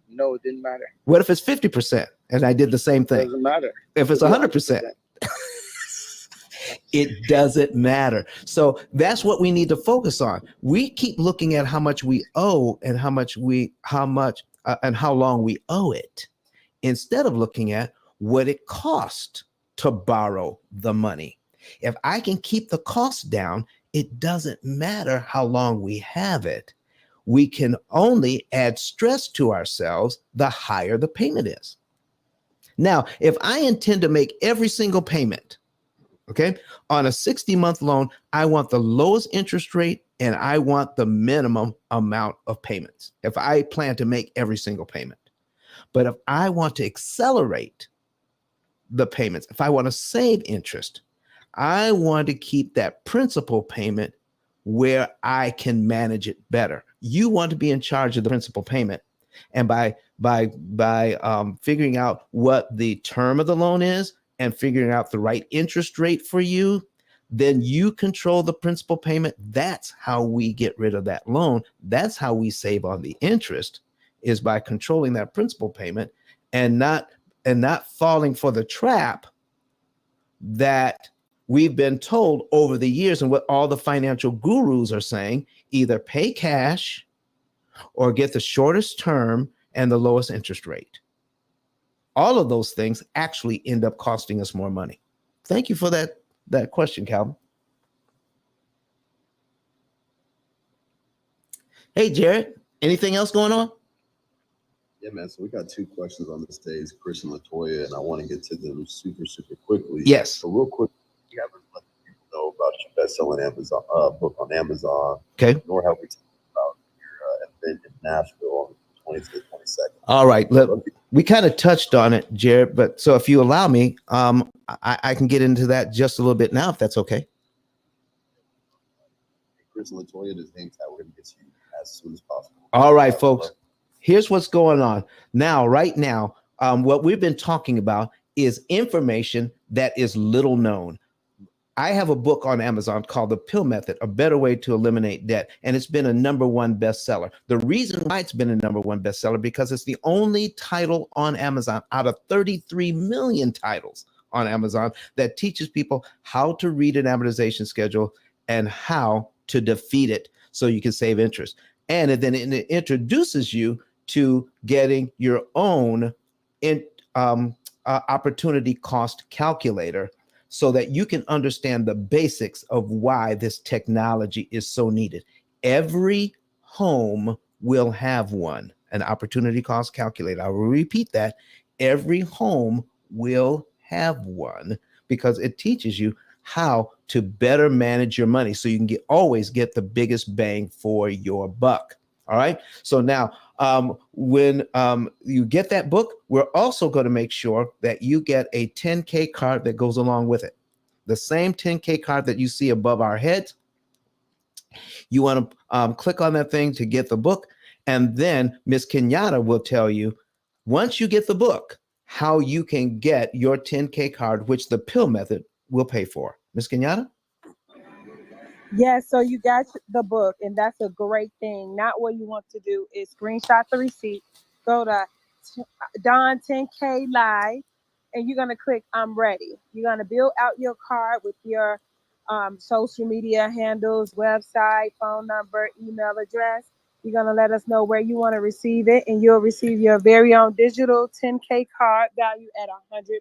No, it didn't matter. What if it's 50% and I did the same thing? Doesn't matter. If it's 100%. It doesn't matter. So that's what we need to focus on. We keep looking at how much we owe and how long we owe it, instead of looking at what it cost to borrow the money. If I can keep the cost down, it doesn't matter how long we have it. We can only add stress to ourselves the higher the payment is. Now, if I intend to make every single payment, okay, on a 60-month loan, I want the lowest interest rate and I want the minimum amount of payments if I plan to make every single payment. But if I want to accelerate the payments, if I want to save interest, I want to keep that principal payment where I can manage it better. You want to be in charge of the principal payment. And by figuring out what the term of the loan is and figuring out the right interest rate for you, then you control the principal payment. That's how we get rid of that loan. That's how we save on the interest, is by controlling that principal payment and not falling for the trap that we've been told over the years, and what all the financial gurus are saying: either pay cash or get the shortest term and the lowest interest rate. All of those things actually end up costing us more money. Thank you for that question, Calvin. Hey, Jared, anything else going on? Yeah, man. So we got 2 questions on the stage, Chris and Latoya, and I want to get to them super, super quickly. Yes. So real quick, you haven't let people know about your best-selling Amazon book on Amazon. Okay. Nor have we talked about your event in Nashville on the 20th to the 22nd. All right. We kind of touched on it, Jared, but so if you allow me, I can get into that just a little bit now, if that's okay. Chris and Latoya, just hang tight. We're going to get to you as soon as possible. All right, folks. Here's what's going on now. Right now, what we've been talking about is information that is little known. I have a book on Amazon called The P.I.L.L Method, A Better Way to Eliminate Debt, and it's been a #1 bestseller. The reason why it's been a #1 bestseller, because it's the only title on Amazon out of 33 million titles on Amazon that teaches people how to read an amortization schedule and how to defeat it so you can save interest. And then it introduces you to getting your own opportunity cost calculator, so that you can understand the basics of why this technology is so needed. Every home will have one, an opportunity cost calculator. I will repeat that. Every home will have one, because it teaches you how to better manage your money so you can always get the biggest bang for your buck. All right. So now, when you get that book, we're also going to make sure that you get a 10K card that goes along with it. The same 10K card that you see above our heads. You want to click on that thing to get the book. And then Miss Kenyatta will tell you, once you get the book, how you can get your 10K card, which the P.I.L.L Method will pay for. Miss Kenyatta? Yes, so you got the book, and that's a great thing. Not what you want to do is screenshot the receipt, go to Don 10K Live, and you're going to click I'm ready. You're going to build out your card with your social media handles, website, phone number, email address. You're going to let us know where you want to receive it, and you'll receive your very own digital 10K card valued at $100.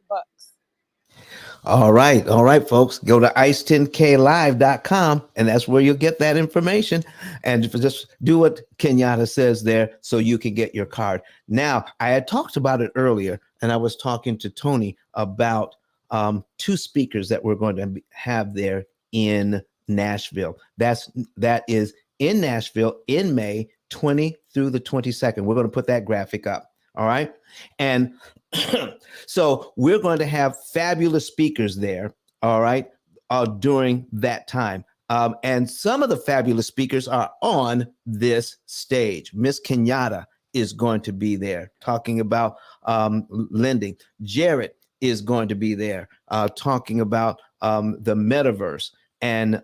All right, folks. Go to ice10klive.com, and that's where you'll get that information. And just do what Kenyatta says there so you can get your card. Now, I had talked about it earlier, and I was talking to Tony about 2 speakers that we're going to have there in Nashville. That is in Nashville in May 20 through the 22nd. We're going to put that graphic up. All right. And so we're going to have fabulous speakers there, all right, during that time. And some of the fabulous speakers are on this stage. Miss Kenyatta is going to be there talking about lending. Jared is going to be there talking about the metaverse and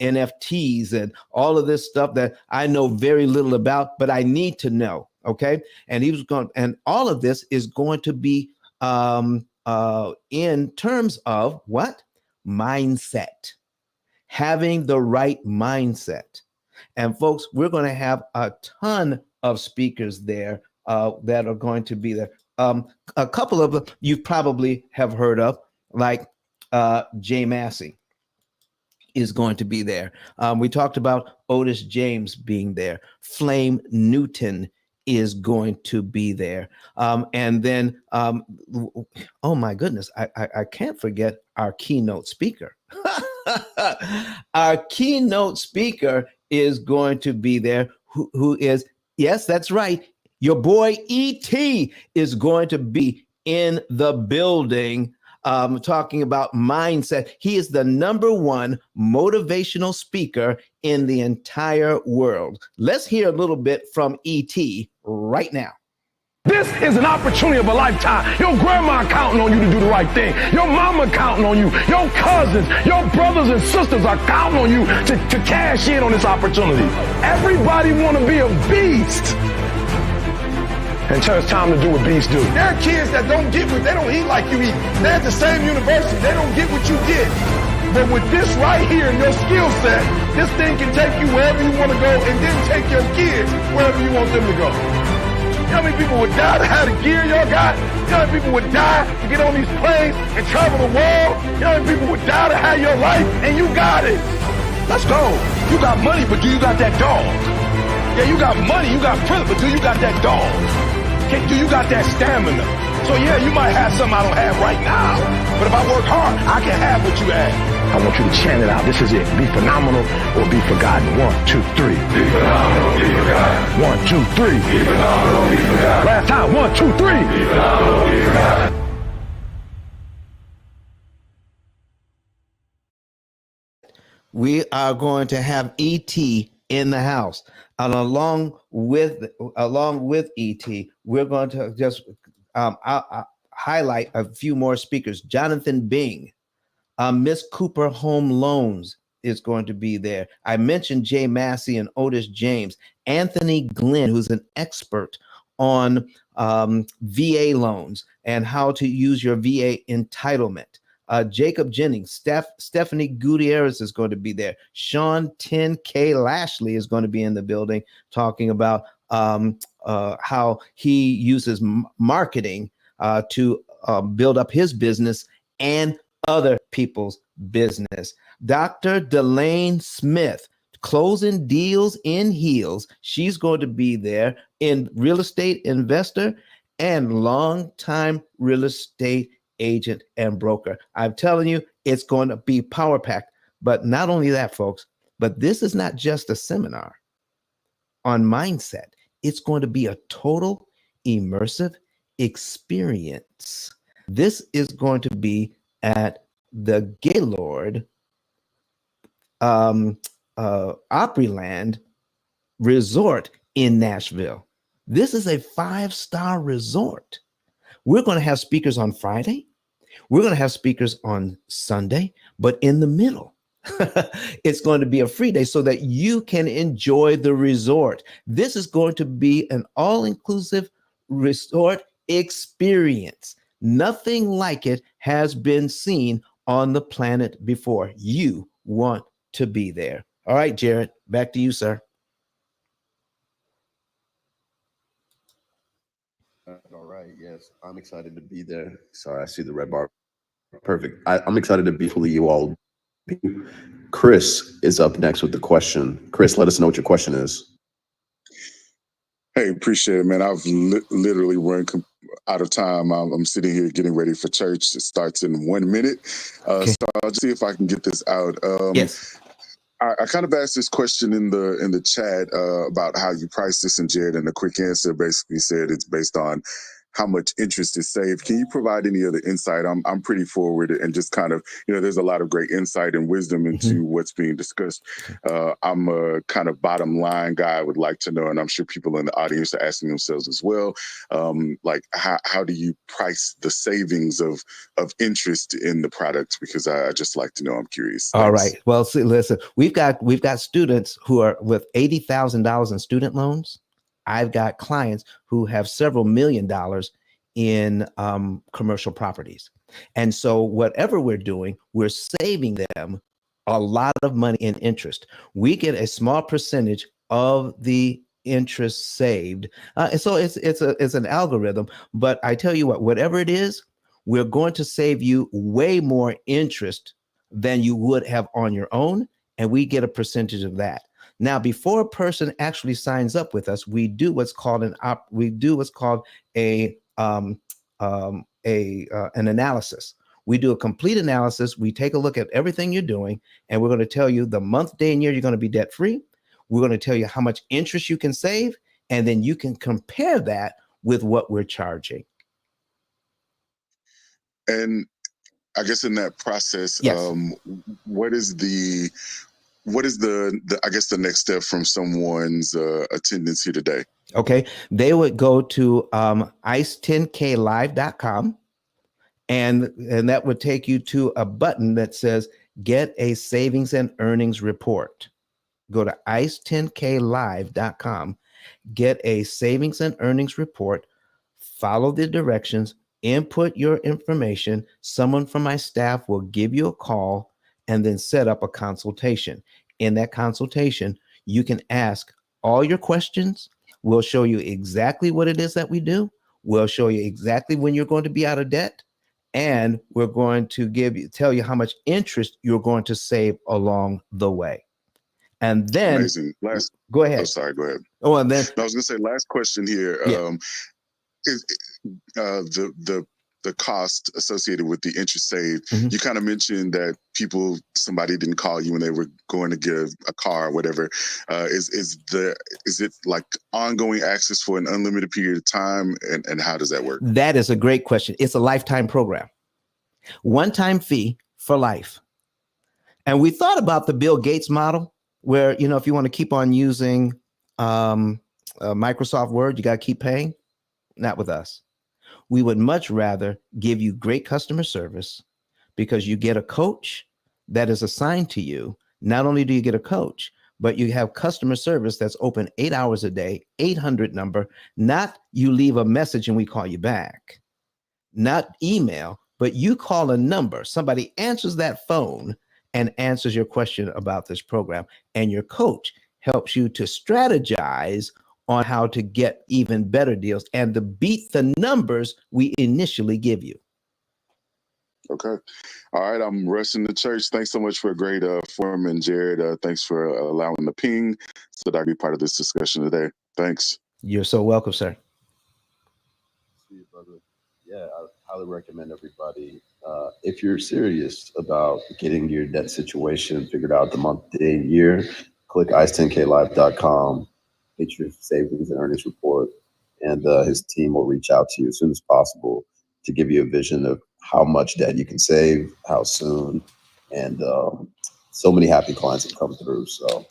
NFTs and all of this stuff that I know very little about, but I need to know. Okay. And he was going, and all of this is going to be in terms of what? Mindset, having the right mindset. And folks, we're going to have a ton of speakers there that are going to be there. A couple of them you probably have heard of, like Jay Massey is going to be there. We talked about Otis James being there. Flame Newton is going to be there. And then, oh my goodness, I can't forget our keynote speaker. Our keynote speaker is going to be there, who is, yes, that's right, your boy E.T. is going to be in the building talking about mindset. He is the #1 motivational speaker in the entire world. Let's hear a little bit from E.T. right now. This is an opportunity of a lifetime. Your grandma counting on you to do the right thing. Your mama counting on you. Your cousins, your brothers and sisters are counting on you to cash in on this opportunity. Everybody want to be a beast. Until it's time to do what beasts do. There are kids that don't get what, they don't eat like you eat. They're at the same university. They don't get what you get. But with this right here and your skill set, this thing can take you wherever you want to go and then take your kids wherever you want them to go. You know how many people would die to have the gear y'all got? You know how many people would die to get on these planes and travel the world? You know how many people would die to have your life? And you got it. Let's go. You got money, but do you got that dog? Yeah, you got money, you got privilege, but do you got that dog? Do you got that stamina? So yeah, you might have something I don't have right now, but if I work hard, I can have what you have. I want you to chant it out. This is it. Be phenomenal or be forgotten. 1, 2, 3. Be phenomenal, be forgotten. 1, 2, 3. Be phenomenal, be forgotten. Last time. 1, 2, 3. Be phenomenal, be forgotten. We are going to have ET in the house, and along with ET, we're going to just highlight a few more speakers. Jonathan Bing, Miss Cooper Home Loans is going to be there. I mentioned Jay Massey and Otis James. Anthony Glenn, who's an expert on VA loans and how to use your VA entitlement. Jacob Jennings, Stephanie Gutierrez is going to be there. Sean 10K Lashley is going to be in the building talking about how he uses marketing to build up his business and other people's business. Dr. Delane Smith, closing deals in heels. She's going to be there, in real estate investor and longtime real estate agent and broker. I'm telling you, it's going to be power packed. But not only that, folks, but this is not just a seminar on mindset. It's going to be a total immersive experience. This is going to be at the Gaylord Opryland Resort in Nashville. This is a 5-star resort. We're going to have speakers on Friday. We're going to have speakers on Sunday, but in the middle, it's going to be a free day so that you can enjoy the resort. This is going to be an all-inclusive resort experience. Nothing like it has been seen on the planet before. You want to be there. All right, Jared, back to you, sir. All right. Yes, I'm excited to be there. Sorry, I see the red bar. Perfect. I'm excited to be with you all. Chris is up next with the question. Chris, let us know what your question is. Hey, appreciate it, man. I've literally run out of time. I'm sitting here getting ready for church. It starts in 1 minute. Okay. So I'll just see if I can get this out. Yes. I kind of asked this question in the chat about how you price this, and Jared, and the quick answer basically said it's based on how much interest is saved. Can you provide any other insight? I'm pretty forward and just kind of, there's a lot of great insight and wisdom into what's being discussed. I'm a kind of bottom line guy. I would like to know, and I'm sure people in the audience are asking themselves as well, like how do you price the savings of interest in the products? Because I just like to know. I'm curious. All Thanks. right. Well, see, listen, we've got students who are with $80,000 in student loans. I've got clients who have several $1 million in commercial properties. And so whatever we're doing, we're saving them a lot of money in interest. We get a small percentage of the interest saved. And so it's an algorithm, but I tell you what, whatever it is, we're going to save you way more interest than you would have on your own. And we get a percentage of that. Now, before a person actually signs up with us, we do what's called an analysis. We do a complete analysis. We take a look at everything you're doing, and we're going to tell you the month, day, and year you're going to be debt free. We're going to tell you how much interest you can save, and then you can compare that with what we're charging. And I guess in that process, yes. What is the I guess the next step from someone's attendance here today? Okay. They would go to ice10klive.com, and that would take you to a button that says get a savings and earnings report. Go to ice10klive.com, get a savings and earnings report, follow the directions, input your information. Someone from my staff will give you a call and then set up a consultation. In that consultation, you can ask all your questions. We'll show you exactly what it is that we do. We'll show you exactly when you're going to be out of debt. And we're going to tell you how much interest you're going to save along the way. And then Amazing. Go ahead. Oh, sorry. Go ahead. Oh, and then I was going to say last question here. Yeah. Is the cost associated with the interest saved? Mhm. You kind of mentioned that somebody didn't call you when they were going to get a car or whatever. Is it like ongoing access for an unlimited period of time, and how does that work? That is a great question. It's a lifetime program, one-time fee for life. And we thought about the Bill Gates model, where if you want to keep on using Microsoft Word, you got to keep paying. Not with us. We would much rather give you great customer service, because you get a coach that is assigned to you. Not only do you get a coach, but you have customer service that's open 8 hours a day, 800 number. Not you leave a message and we call you back. Not email, but you call a number. Somebody answers that phone and answers your question about this program. And your coach helps you to strategize on how to get even better deals and to beat the numbers we initially give you. Okay. All right. I'm rushing to church. Thanks so much for a great forum. And Jared, thanks for allowing the ping so that I can be part of this discussion today. Thanks. You're so welcome, sir. See you, brother. Yeah, I highly recommend everybody, if you're serious about getting your debt situation figured out the month, day, and year, click ice10klive.com, get your savings and earnings report, and his team will reach out to you as soon as possible to give you a vision of how much debt you can save, how soon, and so many happy clients have come through. So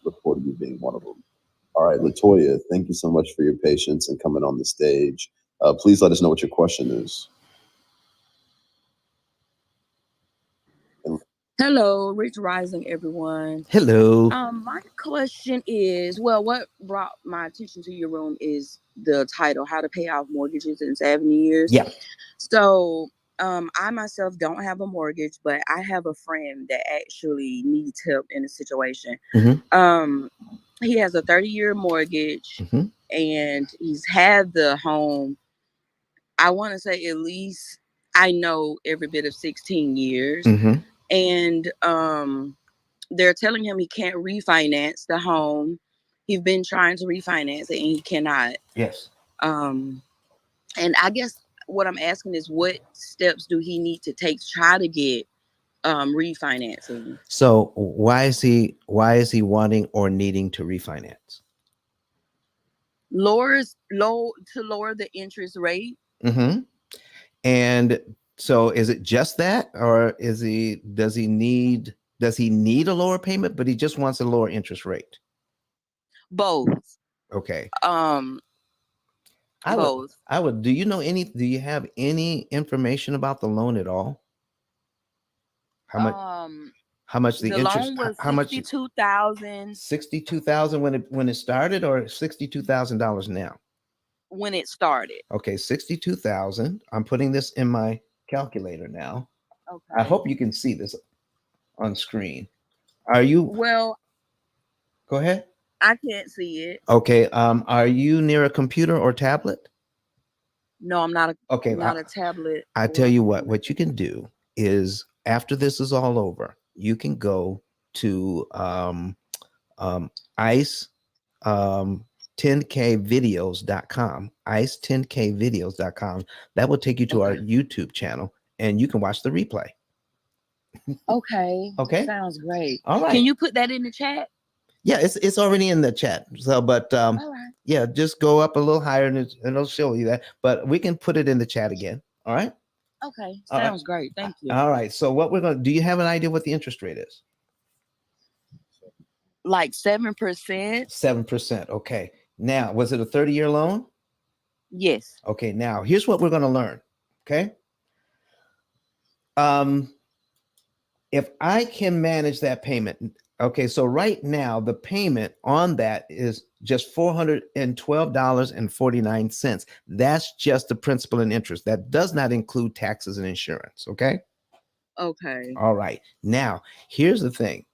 look forward to you being one of them. All right, Latoya, thank you so much for your patience and coming on the stage. Please let us know what your question is. Hello, Rich Rising, everyone. Hello. My question is, well, what brought my attention to your room is the title, How to Pay Off Mortgages in 7 Years. Yeah. So I myself don't have a mortgage, but I have a friend that actually needs help in a situation. Mm-hmm. He has a 30-year mortgage, Mm-hmm. and he's had the home, I want to say at least, I know every bit of 16 years. Mm-hmm. And they're telling him he can't refinance the home. He's been trying to refinance it and he cannot. Yes. And I guess what I'm asking is, what steps do he need to take to try to get refinancing? So why is he wanting or needing to refinance? Lower the interest rate. Mm-hmm. And so is it just that, or does he need a lower payment, but he just wants a lower interest rate? Both. Okay. Both. Do you have any information about the loan at all? How much the interest? Loan was how much? $62,000. 62,000 when it started, or $62,000 now? When it started. Okay, 62,000. I'm putting this in my calculator now. Okay. I hope you can see this on screen. Are you? Well, go ahead. I can't see it. Okay. Are you near a computer or tablet? No, I'm not. Okay. Not a tablet. I tell you what you can do is, after this is all over, you can go to ice 10kvideos.com, ice10kvideos.com. That will take you to our YouTube channel, and you can watch the replay. Okay. Okay. Sounds great. All right. Can you put that in the chat? Yeah, it's already in the chat. So, but all right. Yeah, just go up a little higher and it'll show you that. But we can put it in the chat again. All right. Okay. Sounds great. Thank you. All right. So do you have an idea what the interest rate is? Like 7%. 7%. Okay. Now, was it a 30-year loan? Yes. Okay, now here's what we're going to learn. Okay. If I can manage that payment, okay, so right now the payment on that is just $412.49. That's just the principal and interest. That does not include taxes and insurance. Okay. Okay. All right. Now, here's the thing.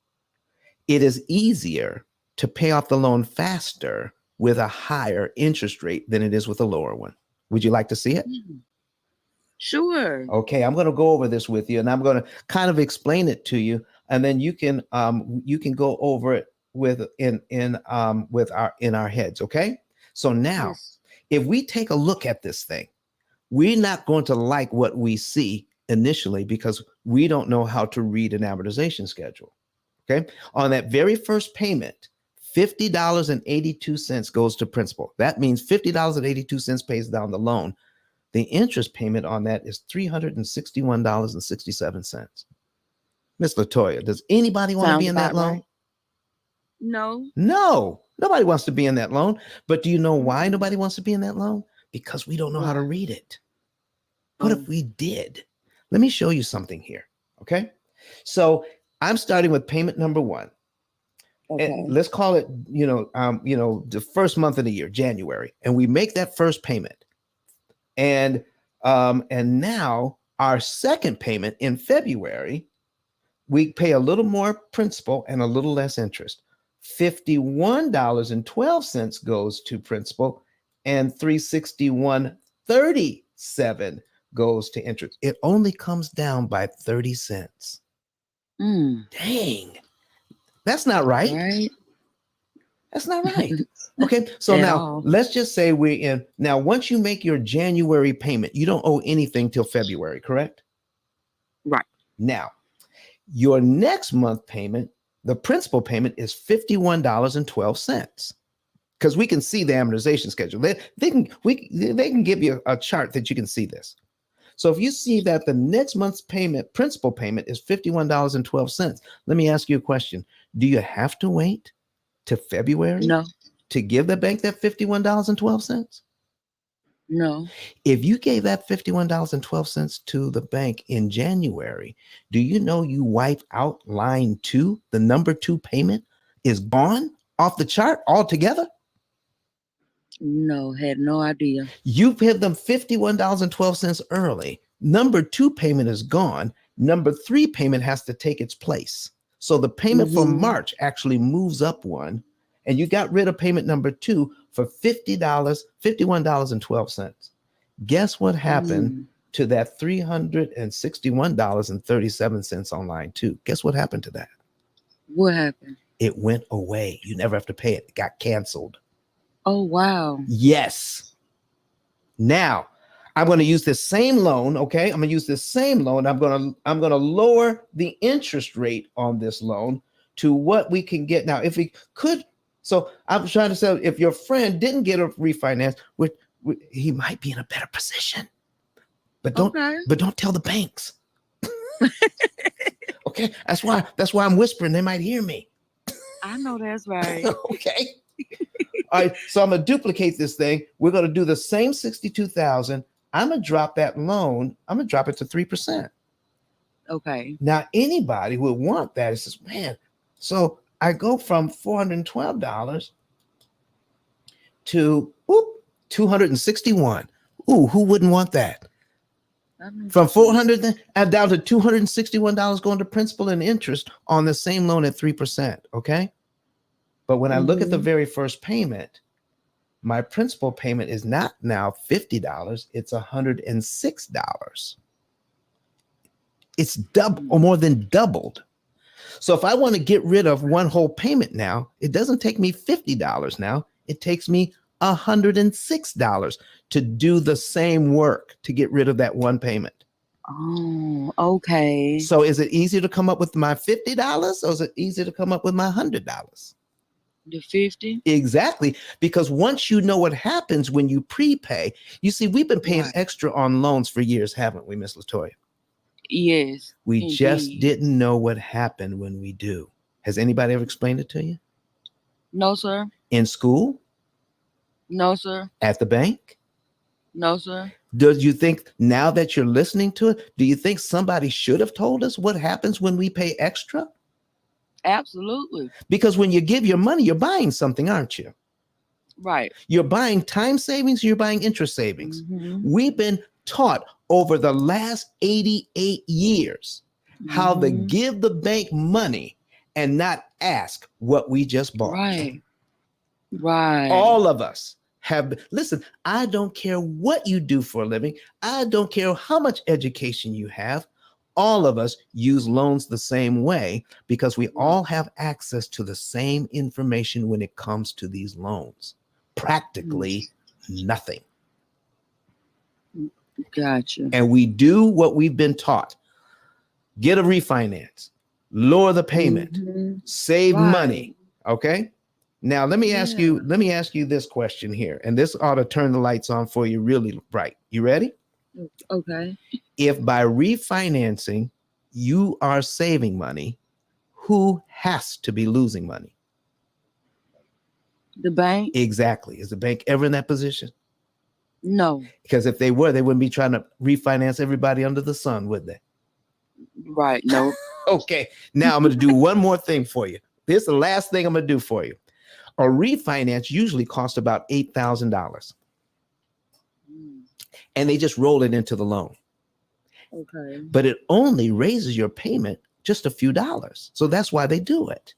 It is easier to pay off the loan faster with a higher interest rate than it is with a lower one. Would you like to see it? Sure. Okay, I'm going to go over this with you, and I'm going to kind of explain it to you, and then you can go over it with our heads. Okay. So now, Yes. if we take a look at this thing, we're not going to like what we see initially because we don't know how to read an amortization schedule. Okay. On that very first payment, $50.82 goes to principal. That means $50.82 pays down the loan. The interest payment on that is $361.67. Miss Latoya, does anybody want to be Sounds in that about loan? right. No. No, nobody wants to be in that loan. But do you know why Mhm. nobody wants to be in that loan? Because we don't know how to Why? read it. What Oh. if we did? Let me show you something here. Okay. So I'm starting with payment number one. Okay. And let's call it, the first month of the year, January, and we make that first payment. And now our second payment in February, we pay a little more principal and a little less interest. $51.12 goes to principal and $361.37 goes to interest. It only comes down by 30 cents. Dang. That's not right. Right. That's not right. Okay. So At now all. let's just say we're in. Now, once you make your January payment, you don't owe anything till February, correct? Right. Now, your next month payment, the principal payment is $51.12. Because we can see the amortization schedule. They can give you a chart that you can see this. So if you see that the next month's payment, principal payment, is $51.12, let me ask you a question. Do you have to wait to February No. to give the bank that $51.12? No. If you gave that $51.12 to the bank in January, do you know you wipe out line 2? The number 2 payment is gone off the chart altogether? No. Had no idea. You paid them $51.12 early. Number 2 payment is gone. Number 3 payment has to take its place. So the payment for March actually moves up one, and you got rid of payment number 2 for $51.12. Guess what happened to that $361.37 on line 2? Guess what happened to that? What happened? It went away. You never have to pay it. It got canceled. Oh, wow. Yes. Now, I'm going to use this same loan. Okay. I'm going to use this same loan. I'm going to lower the interest rate on this loan to what we can get now. If we could. So I'm trying to say, if your friend didn't get a refinance, he might be in a better position. But don't tell the banks. Okay. That's why I'm whispering. They might hear me. I know that's right. Okay. All right. So I'm going to duplicate this thing. We're going to do the same 62,000. I'm going to drop that loan. I'm going to drop it to 3%. Okay. Now, anybody who would want that, it says, man, so I go from $412 to $261. Ooh, who wouldn't want that? From $400 down to $261 going to principal and interest on the same loan at 3%. Okay. But when I look at the very first payment, my principal payment is not now $50. It's $106. It's double or more than doubled. So if I want to get rid of one whole payment now, it doesn't take me $50 now. It takes me $106 to do the same work to get rid of that one payment. Oh, okay. So is it easier to come up with my $50 or is it easier to come up with my $100? The 50? Exactly. Because once you know what happens when you prepay, you see, we've been paying extra on loans for years, haven't we, Miss Latoya? Yes. We just didn't know what happened when we do. Has anybody ever explained it to you? No, sir. In school? No, sir. At the bank? No, sir. Do you think, now that you're listening to it, do you think somebody should have told us what happens when we pay extra? Absolutely. Because when you give your money, you're buying something, aren't you? Right. You're buying time savings, you're buying interest savings. Mm-hmm. We've been taught over the last 88 years how to give the bank money and not ask what we just bought. Right. Right. All of us have, listen, I don't care what you do for a living. I don't care how much education you have. All of us use loans the same way because we all have access to the same information when it comes to these loans. Practically nothing. Gotcha. And we do what we've been taught. Get a refinance, lower the payment, save money. Okay. Now let me ask you this question here, and this ought to turn the lights on for you really bright. You ready? Okay. If by refinancing you are saving money, who has to be losing money? The bank? Exactly. Is the bank ever in that position? No. Because if they were, they wouldn't be trying to refinance everybody under the sun, would they? Right. No. Okay. Now I'm going to do one more thing for you. This is the last thing I'm going to do for you. A refinance usually costs about $8,000. And they just roll it into the loan. Okay. But it only raises your payment just a few dollars. So that's why they do it.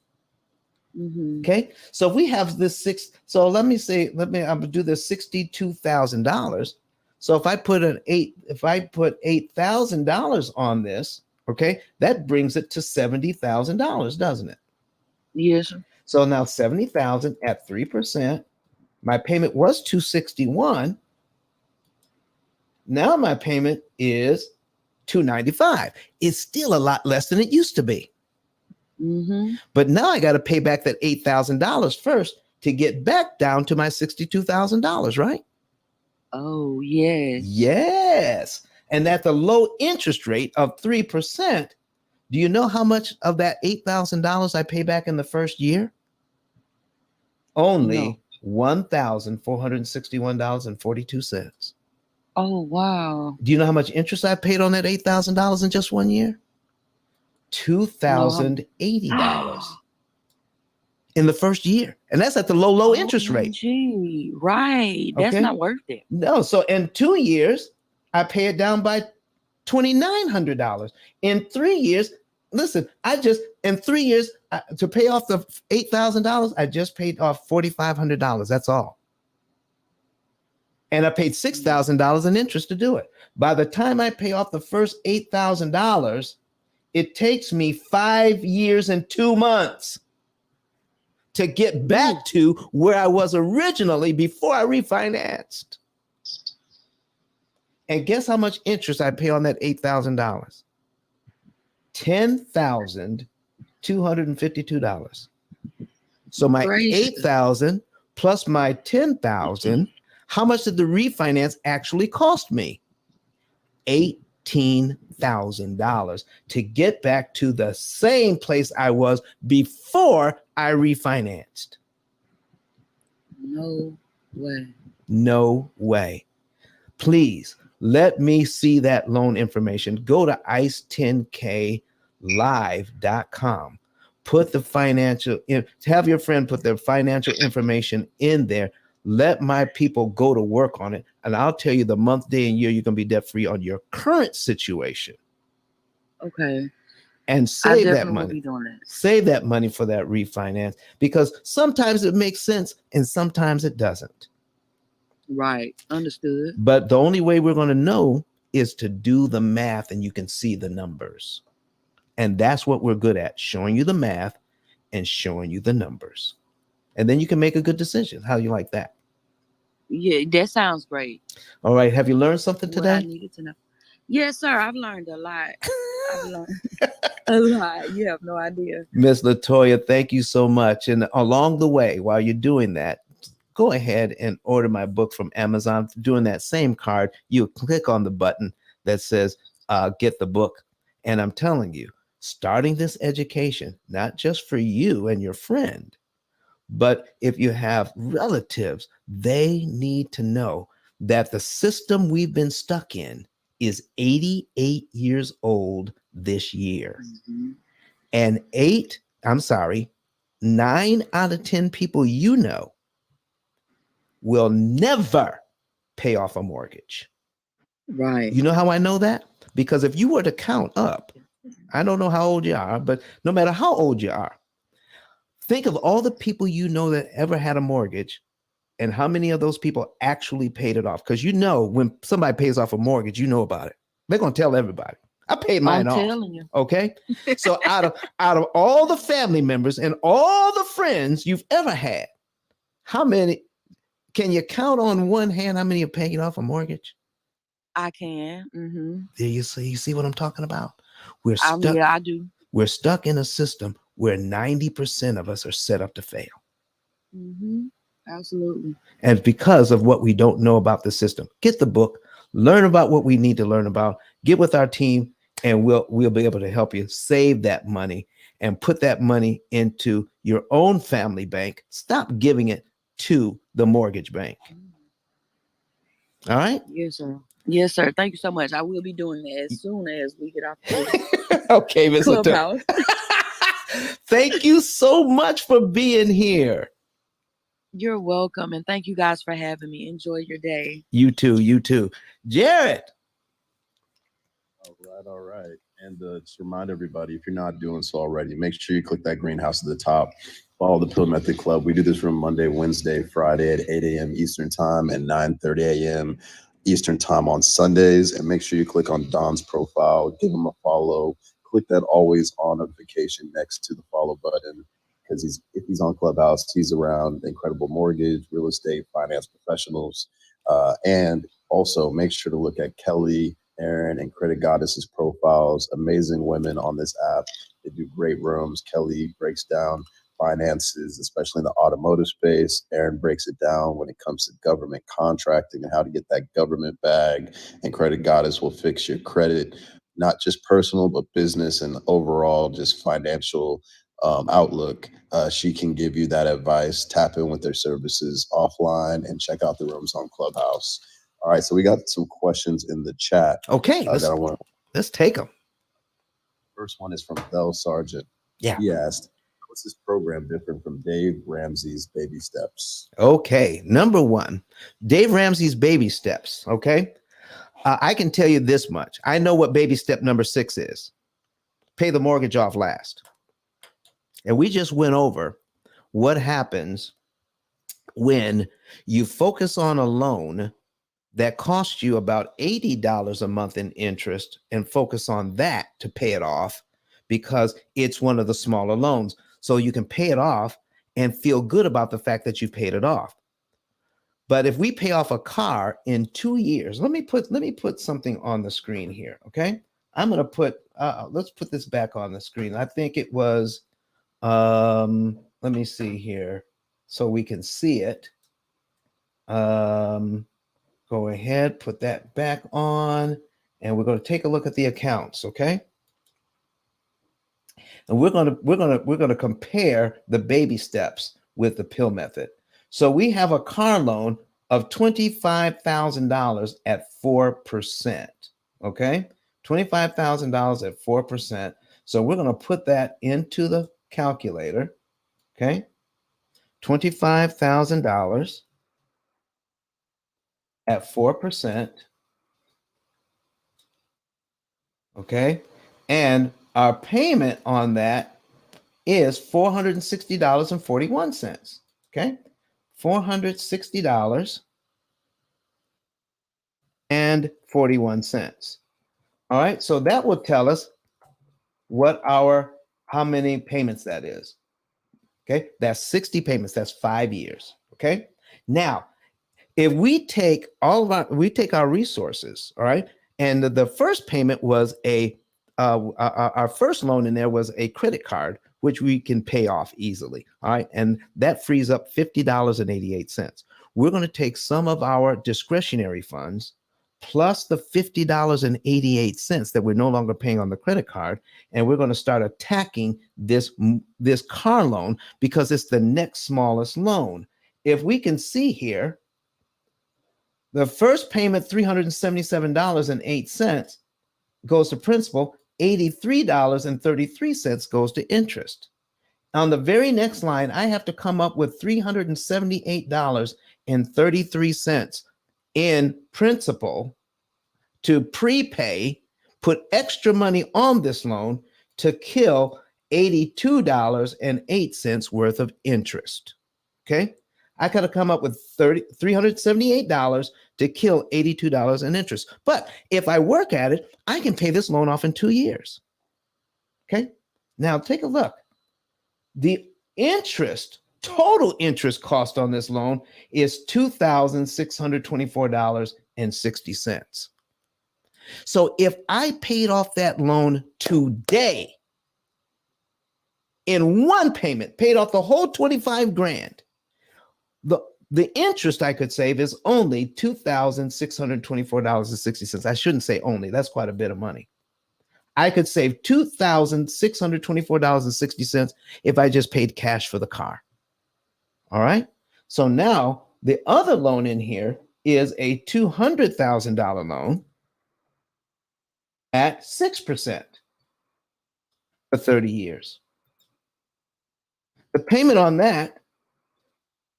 Okay. So if we have this I'm gonna do this $62,000. So if I put $8,000 on this, okay, that brings it to $70,000, doesn't it? Yes. So now 70,000 at 3%. My payment was $261. Now my payment is $295. It's still a lot less than it used to be. But now I got to pay back that $8,000 first to get back down to my $62,000, right? Oh, yes. Yes. And at the low interest rate of 3%, do you know how much of that $8,000 I pay back in the first year? Only $1,461.42. Oh, wow. Do you know how much interest I paid on that $8,000 in just 1 year? $2,080 in the first year. And that's at the low interest rate. Gee, right. That's not worth it. No. So in 2 years, I pay it down by $2,900. In 3 years, listen, in 3 years, to pay off the $8,000, I just paid off $4,500. That's all. And I paid $6,000 in interest to do it. By the time I pay off the first $8,000, it takes me 5 years and 2 months to get back to where I was originally before I refinanced. And guess how much interest I pay on that $8,000? $10,252. So my $8,000 plus my $10,000, how much did the refinance actually cost me? $18,000 to get back to the same place I was before I refinanced. No way. No way. Please let me see that loan information. Go to ice10klive.com. Put the have your friend put their financial information in there. Let my people go to work on it. And I'll tell you the month, day, and year you're going to be debt free on your current situation. Okay. And save that money. Save that money for that refinance, because sometimes it makes sense and sometimes it doesn't. Right. Understood. But the only way we're going to know is to do the math, and you can see the numbers. And that's what we're good at, showing you the math and showing you the numbers. And then you can make a good decision. How do you like that? Yeah, that sounds great. All right. Have you learned something today? I needed to know. Yes, sir. I've learned a lot. I've learned a lot. You have no idea. Miss Latoya, thank you so much. And along the way, while you're doing that, go ahead and order my book from Amazon. Doing that same card, you click on the button that says get the book. And I'm telling you, starting this education, not just for you and your friend, But if you have relatives, they need to know that the system we've been stuck in is 88 years old this year. Mm-hmm. And 9 out of 10 people you know will never pay off a mortgage. Right. You know how I know that? Because if you were to count up, I don't know how old you are, but no matter how old you are, think of all the people you know that ever had a mortgage and how many of those people actually paid it off. Because you know, when somebody pays off a mortgage, you know about it. They're going to tell everybody. I paid mine I'm off. telling you. Okay. So out of all the family members and all the friends you've ever had, how many can you count on one hand how many are paying off a mortgage? I can. Mm-hmm. There you see what I'm talking about? We're stuck. Yeah, I do. We're stuck in a system where 90% of us are set up to fail. Mm-hmm. Absolutely. And because of what we don't know about the system. Get the book, learn about what we need to learn about, get with our team, and we'll be able to help you save that money and put that money into your own family bank. Stop giving it to the mortgage bank. All right? Yes, sir. Yes, sir. Thank you so much. I will be doing that as soon as we get off this Okay, Mr. Clubhouse. Thank you so much for being here. You're welcome. And thank you guys for having me. Enjoy your day. You too. You too. Jared. All right. And just remind everybody, if you're not doing so already, make sure you click that greenhouse at the top. Follow the P.I.L.L Method Club. We do this room Monday, Wednesday, Friday at 8 a.m. Eastern Time and 9:30 a.m. Eastern Time on Sundays. And make sure you click on Don's profile, give him a follow. Click that always on notification next to the follow button, because if he's on Clubhouse, he's around incredible mortgage, real estate, finance professionals. And also make sure to look at Kelly, Aaron, and Credit Goddess's profiles. Amazing women on this app. They do great rooms. Kelly breaks down finances, especially in the automotive space. Aaron breaks it down when it comes to government contracting and how to get that government bag. And Credit Goddess will fix your credit, not just personal, but business and overall just financial outlook. She can give you that advice. Tap in with their services offline and check out the rooms on Clubhouse. All right, so we got some questions in the chat. Okay, let's take them. First one is from Bell Sargent. Yeah. He asked, what's this program different from Dave Ramsey's Baby Steps? Okay, number one, Dave Ramsey's Baby Steps. Okay, I can tell you this much. I know what baby step number 6 is. Pay the mortgage off last. And we just went over what happens when you focus on a loan that costs you about $80 a month in interest and focus on that to pay it off, because it's one of the smaller loans. So you can pay it off and feel good about the fact that you paid it off. But if we pay off a car in 2 years, let me put something on the screen here. Okay. I'm going to put, let's put this back on the screen. I think it was, let me see here so we can see it. Go ahead, put that back on, and we're going to take a look at the accounts, okay? And we're going to compare the baby steps with the P.I.L.L method. So we have a car loan of $25,000 at 4%, okay? $25,000 at 4%. So we're going to put that into the calculator, okay? $25,000 at 4%. Okay. And our payment on that is $460.41. Okay. $460.41. All right. So that will tell us how many payments that is. Okay. That's 60 payments. That's 5 years. Okay. Now, if we take our resources, all right, and the first payment was our first loan in there was a credit card, which we can pay off easily, all right, and that frees up $50.88. We're going to take some of our discretionary funds, plus the $50.88 that we're no longer paying on the credit card. And we're going to start attacking this car loan because it's the next smallest loan. If we can see here, the first payment, $377.08, goes to principal, $83.33 goes to interest. On the very next line, I have to come up with $378.33 in principal to prepay, put extra money on this loan to kill $82.08 worth of interest. Okay? I got to come up with $378 to kill $82 in interest. But if I work at it, I can pay this loan off in 2 years. Okay? Now take a look. The total interest cost on this loan is $2,624.60. So if I paid off that loan today in one payment, paid off the whole 25 grand, the interest I could save is only $2,624.60. I shouldn't say only, that's quite a bit of money. I could save $2,624.60 if I just paid cash for the car. All right. So now the other loan in here is a $200,000 loan at 6% for 30 years. The payment on that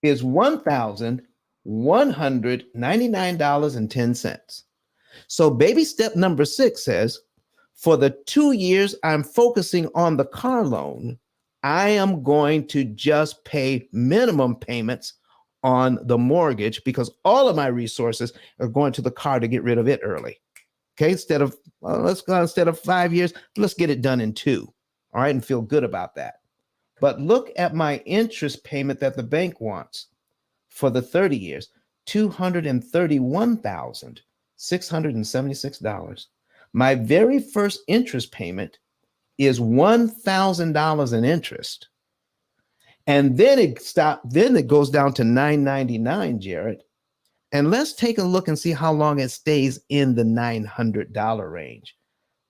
is $1,199.10. So baby step number 6 says, for the 2 years I'm focusing on the car loan, I am going to just pay minimum payments on the mortgage because all of my resources are going to the car to get rid of it early. Okay, instead of 5 years, let's get it done in 2. All right, and feel good about that. But look at my interest payment that the bank wants for the 30 years, $231,676. My very first interest payment is $1,000 in interest. And then it goes down to $999, Jared. And let's take a look and see how long it stays in the $900 range.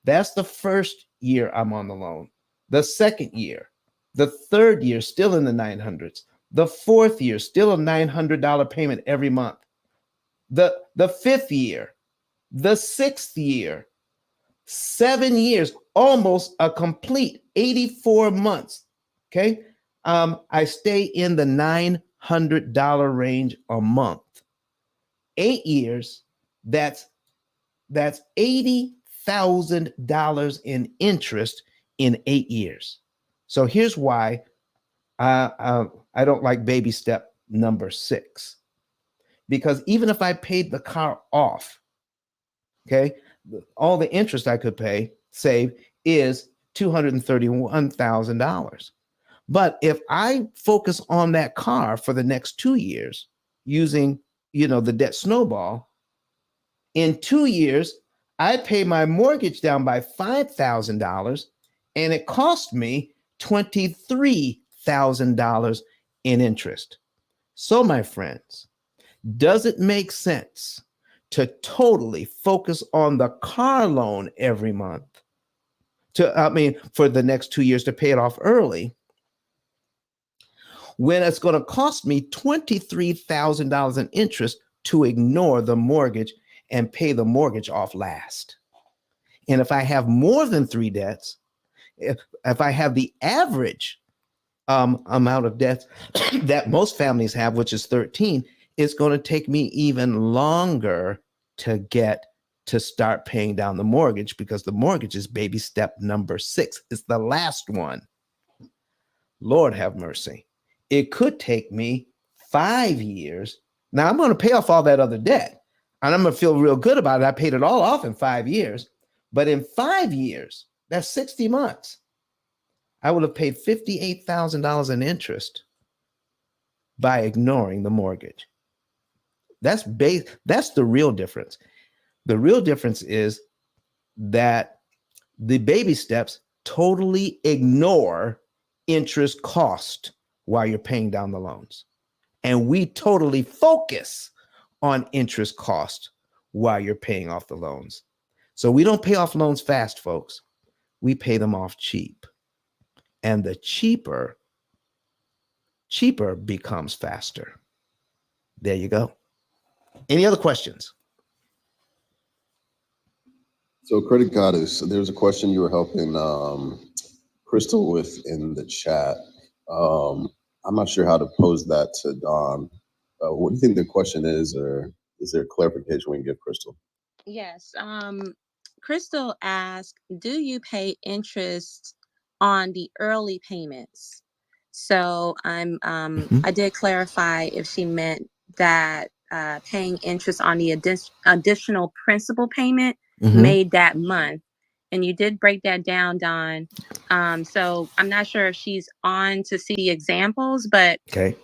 That's the first year I'm on the loan. The second year, the third year, still in the 900s. The fourth year, still a $900 payment every month. The fifth year, the sixth year, 7 years, almost a complete 84 months. Okay. I stay in the $900 range a month. 8 years, that's $80,000 in interest in 8 years. So here's why I don't like baby step number 6. Because even if I paid the car off, okay, all the interest I could save is $231,000. But if I focus on that car for the next 2 years using, the debt snowball, in 2 years, I pay my mortgage down by $5,000 and it cost me $23,000 in interest. So my friends, does it make sense to totally focus on the car loan every month for the next 2 years to pay it off early when it's going to cost me $23,000 in interest to ignore the mortgage and pay the mortgage off last? And if I have more than 3 debts, if I have the average amount of debts that most families have, which is 13, it's going to take me even longer to get to start paying down the mortgage because the mortgage is baby step number 6. It's the last one. Lord have mercy. It could take me 5 years. Now I'm going to pay off all that other debt and I'm going to feel real good about it. I paid it all off in 5 years, but in 5 years, that's 60 months. I would have paid $58,000 in interest by ignoring the mortgage. That's the real difference. The real difference is that the baby steps totally ignore interest cost while you're paying down the loans. And we totally focus on interest cost while you're paying off the loans. So we don't pay off loans fast, folks. We pay them off cheap. And the cheaper becomes faster. There you go. Any other questions? So Credit Goddess, there was a question you were helping Crystal with in the chat. I'm not sure how to pose that to Don. What do you think the question is, or is there clarification we can give Crystal? Yes. Crystal asked, do you pay interest on the early payments? So I did clarify if she meant that paying interest on the additional principal payment made that month. And you did break that down, Don. So I'm not sure if she's on to see the examples, but okay.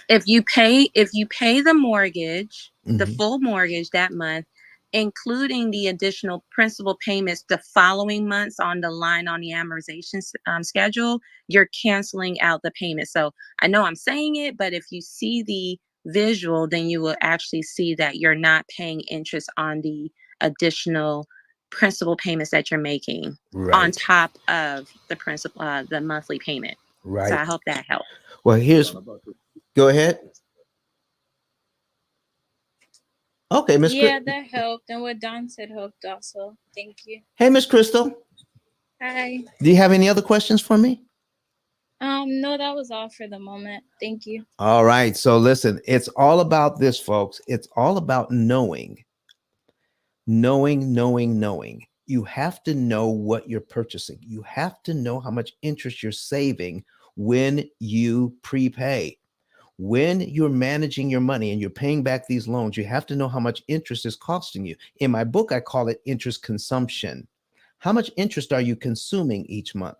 If you pay the mortgage, the full mortgage that month, including the additional principal payments the following months on the line on the amortization schedule, you're canceling out the payment. So I know I'm saying it, but if you see the visual, then you will actually see that you're not paying interest on the additional principal payments that you're making on top of the principal, the monthly payment. Right. So I hope that helped. Well, go ahead. Okay, Miss. Yeah, that helped, and what Don said helped also. Thank you. Hey, Miss Crystal. Hi. Do you have any other questions for me? No, that was all for the moment. Thank you. All right. So listen, it's all about this, folks. It's all about knowing. You have to know what you're purchasing. You have to know how much interest you're saving when you prepay. When you're managing your money and you're paying back these loans, you have to know how much interest is costing you. In my book, I call it interest consumption. How much interest are you consuming each month?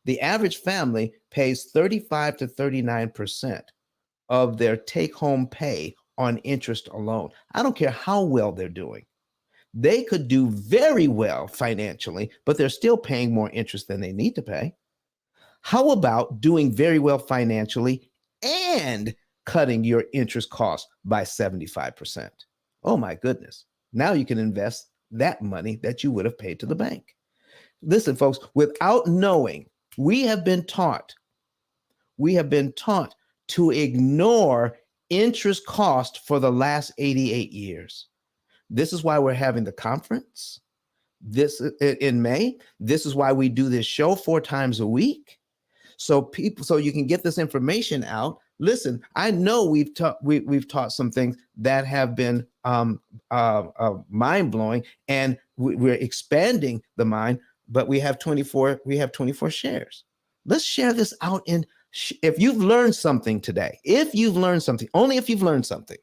The average family pays 35 to 39% of their take-home pay on interest alone. I don't care how well they're doing. They could do very well financially, but they're still paying more interest than they need to pay. How about doing very well financially and cutting your interest cost by 75%? Oh my goodness. Now you can invest that money that you would have paid to the bank. Listen, folks, without knowing, we have been taught to ignore interest cost for the last 88 years. This is why we're having the conference this in May. This is why we do this show 4 times a week. So you can get this information out. Listen, I know we've taught some things that have been mind blowing, and we're expanding the mind. But we have 24 shares. Let's share this out. If you've learned something today, only if you've learned something,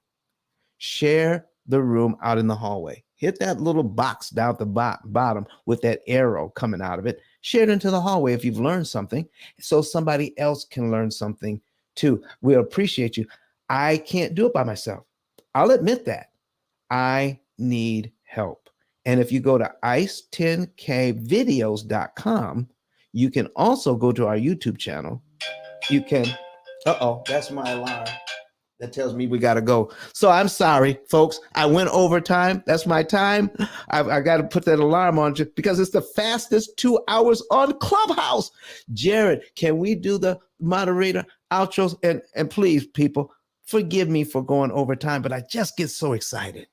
share the room out in the hallway. Hit that little box down at the bottom with that arrow coming out of it. Share it into the hallway if you've learned something, so somebody else can learn something too. We appreciate you. I can't do it by myself. I'll admit that. I need help. And if you go to ice10kvideos.com, you can also go to our YouTube channel. You can, that's my alarm. That tells me we got to go. So I'm sorry, folks. I went overtime. That's my time. I got to put that alarm on because it's the fastest 2 hours on Clubhouse. Jared, can we do the moderator outros? And please, people, forgive me for going overtime, but I just get so excited.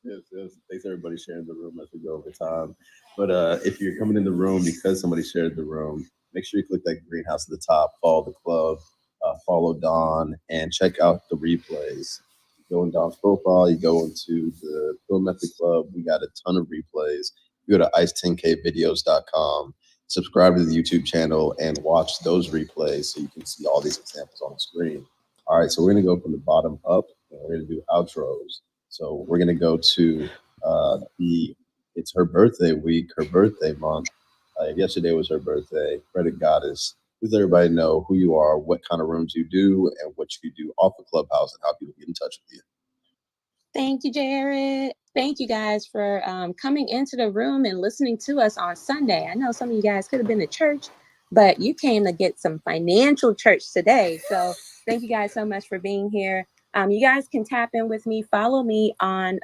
Yes. Thanks everybody sharing the room as we go over time. But if you're coming in the room because somebody shared the room, make sure you click that greenhouse at the top, follow the club, follow Don, and check out the replays. You go in Don's profile, you go into the P.I.L.L Method Club. We got a ton of replays. You go to ice10kvideos.com, subscribe to the YouTube channel, and watch those replays so you can see all these examples on the screen. All right, so we're going to go from the bottom up, and we're going to do outros. So we're going to go to it's her birthday week, her birthday month. Yesterday was her birthday. Credit Goddess. Let everybody know who you are, what kind of rooms you do, and what you do off the Clubhouse, and how people get in touch with you. Thank you, Jared. Thank you guys for coming into the room and listening to us on Sunday. I know some of you guys could have been to church, but you came to get some financial church today. So thank you guys so much for being here. You guys can tap in with me. Follow me on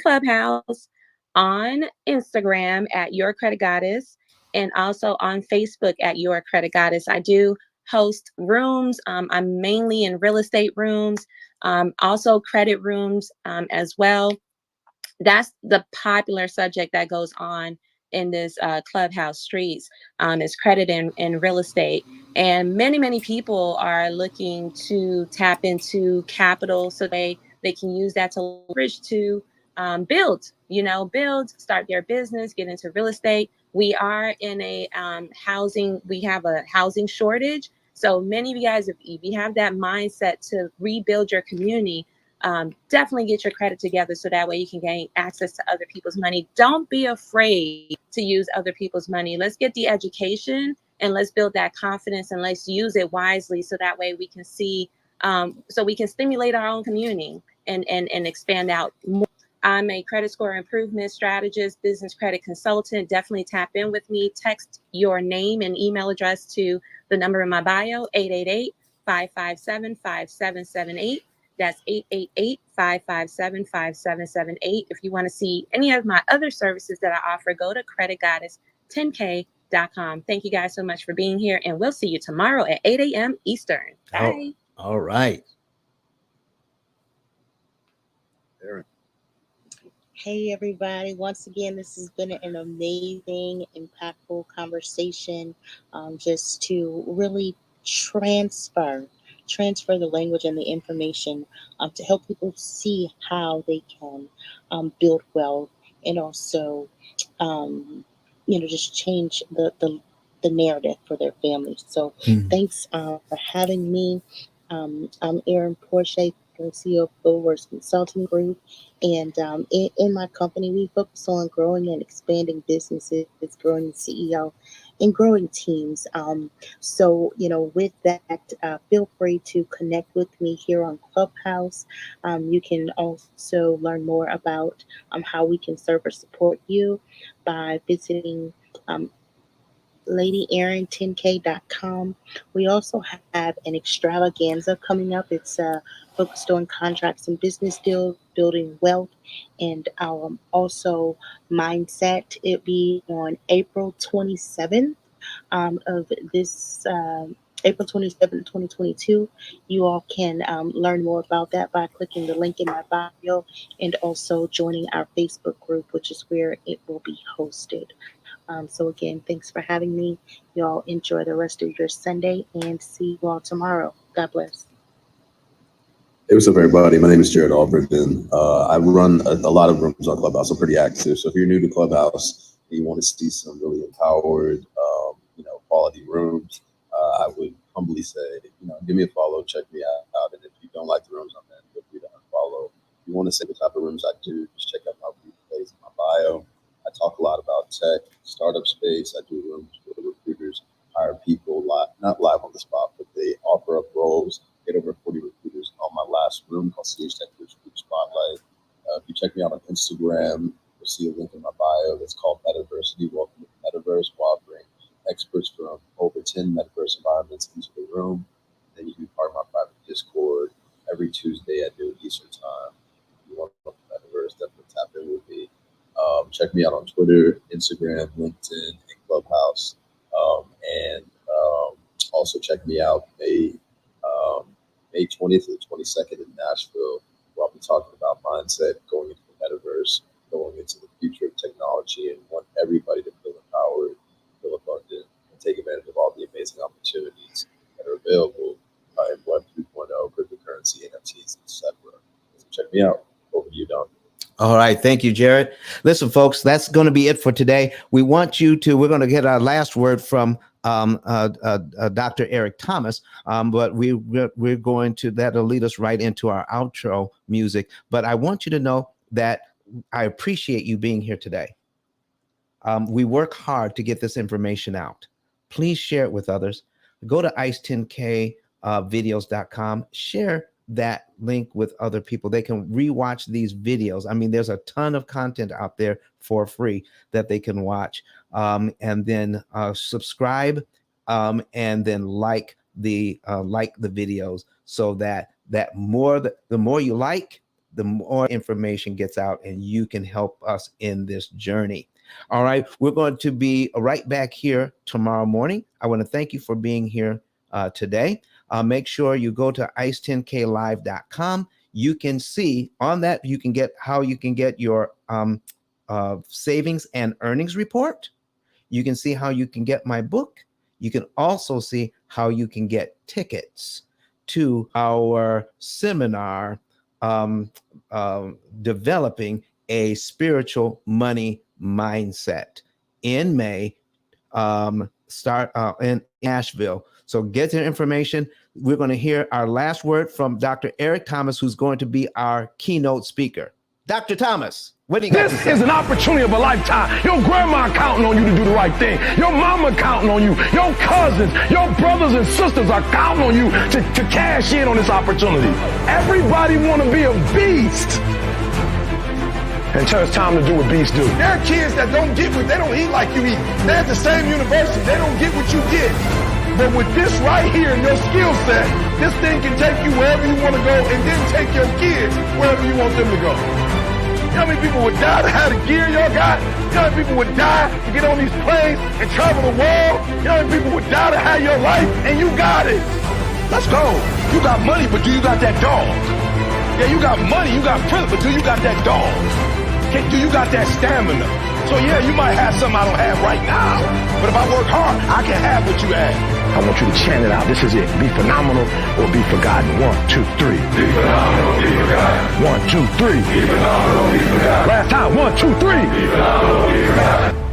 Clubhouse, on Instagram at Your Credit Goddess, and also on Facebook at Your Credit Goddess. I do host rooms. I'm mainly in real estate rooms, also credit rooms as well. That's the popular subject that goes on in this Clubhouse streets, is credit and real estate. And many people are looking to tap into capital so they can use that to leverage to build, build, start their business, get into real estate. We are in a we have a housing shortage. So many of you guys, if you have that mindset to rebuild your community, definitely get your credit together so that way you can gain access to other people's money. Don't be afraid to use other people's money. Let's get the education and let's build that confidence, and let's use it wisely so that way we can see, so we can stimulate our own community and expand out more. I'm a credit score improvement strategist, business credit consultant. Definitely tap in with me. Text your name and email address to the number in my bio, 888-557-5778. That's 888-557-5778. If you want to see any of my other services that I offer, go to creditgoddess10k.com. Thank you guys so much for being here, and we'll see you tomorrow at 8 a.m. Eastern. Bye. All right. Hey, everybody. Once again, this has been an amazing, impactful conversation, just to really transfer the language and the information, to help people see how they can build wealth, and also, just change the narrative for their families. So thanks for having me. I'm Erin Porche, CEO of BRRRR Consulting Group. And in my company, we focus on growing and expanding businesses, growing CEO, and growing teams. So, with that, feel free to connect with me here on Clubhouse. You can also learn more about how we can serve or support you by visiting LadyErin10k.com. We also have an extravaganza coming up. It's focused on contracts and business deals, building wealth, and also mindset. It'll be on April 27th of this. April 27th, 2022. You all can learn more about that by clicking the link in my bio and also joining our Facebook group, which is where it will be hosted. So again, thanks for having me. Y'all enjoy the rest of your Sunday and see you all tomorrow. God bless. Hey, what's up, everybody? My name is Jared Alberton. I run a lot of rooms on Clubhouse. I'm pretty active. So if you're new to Clubhouse and you want to see some really empowered, quality rooms, I would humbly say, give me a follow, check me out. And if you don't like the rooms I'm in, feel free to unfollow. If you want to see the type of rooms I do, just check out my replays in my bio. I talk a lot about tech, startup space. I do rooms where recruiters hire people not live on the spot, but they offer up roles. Get over 40 recruiters on my last room called Senior Tech Recruiter Spotlight. If you check me out on Instagram, you'll see a link in my bio that's called Metaversity. Welcome to the Metaverse, where I'll bring experts from over 10 metaverse environments into the room. Then you can be part of my private Discord every Tuesday at noon Eastern time. If you want to know the Metaverse, definitely tap in with me. Check me out on Twitter, Instagram, LinkedIn, and Clubhouse. Also check me out May 20th to the 22nd in Nashville, where I'll be talking about mindset, going into the metaverse, going into the future of technology, and want everybody to feel empowered, feel abundant, and take advantage of all the amazing opportunities that are available in Web 3.0, cryptocurrency, NFTs, etc. So check me out. Over to you, Don. All right. Thank you, Jared. Listen, folks, that's going to be it for today. We're going to get our last word from Dr. Eric Thomas, but we're going to, that'll lead us right into our outro music. But I want you to know that I appreciate you being here today. We work hard to get this information out. Please share it with others. Go to ice10kvideos.com, share that link with other people. They can rewatch these videos. I mean, there's a ton of content out there for free that they can watch. And then subscribe, and then like the videos so that that the more you like, the more information gets out and you can help us in this journey. All right. We're going to be right back here tomorrow morning. I want to thank you for being here today. Make sure you go to ice10klive.com. You can see on that, you can get how you can get your savings and earnings report. You can see how you can get my book. You can also see how you can get tickets to our seminar, developing a spiritual money mindset in May, start in Nashville. So get your information. We're going to hear our last word from Dr. Eric Thomas, who's going to be our keynote speaker. Dr. Thomas, what do you got to say? This is an opportunity of a lifetime. Your grandma counting on you to do the right thing. Your mama counting on you. Your cousins, your brothers and sisters are counting on you to cash in on this opportunity. Everybody want to be a beast. Until it's time to do what beasts do. There are kids that don't eat like you eat. They're at the same university. They don't get what you get. But with this right here and your skill set, this thing can take you wherever you want to go and then take your kids wherever you want them to go. You know how many people would die to have the gear y'all got? You know how many people would die to get on these planes and travel the world? You know how many people would die to have your life? And you got it. Let's go. You got money, but do you got that dog? Yeah, you got money, you got privilege, but do you got that dog? Do you got that stamina? So yeah, you might have something I don't have right now, but if I work hard, I can have what you have. I want you to chant it out. This is it. Be phenomenal or be forgotten. 1, 2, 3. Be phenomenal, be forgotten. 1, 2, 3. Be phenomenal, be forgotten. Last time. 1, 2, 3. Be phenomenal, be forgotten.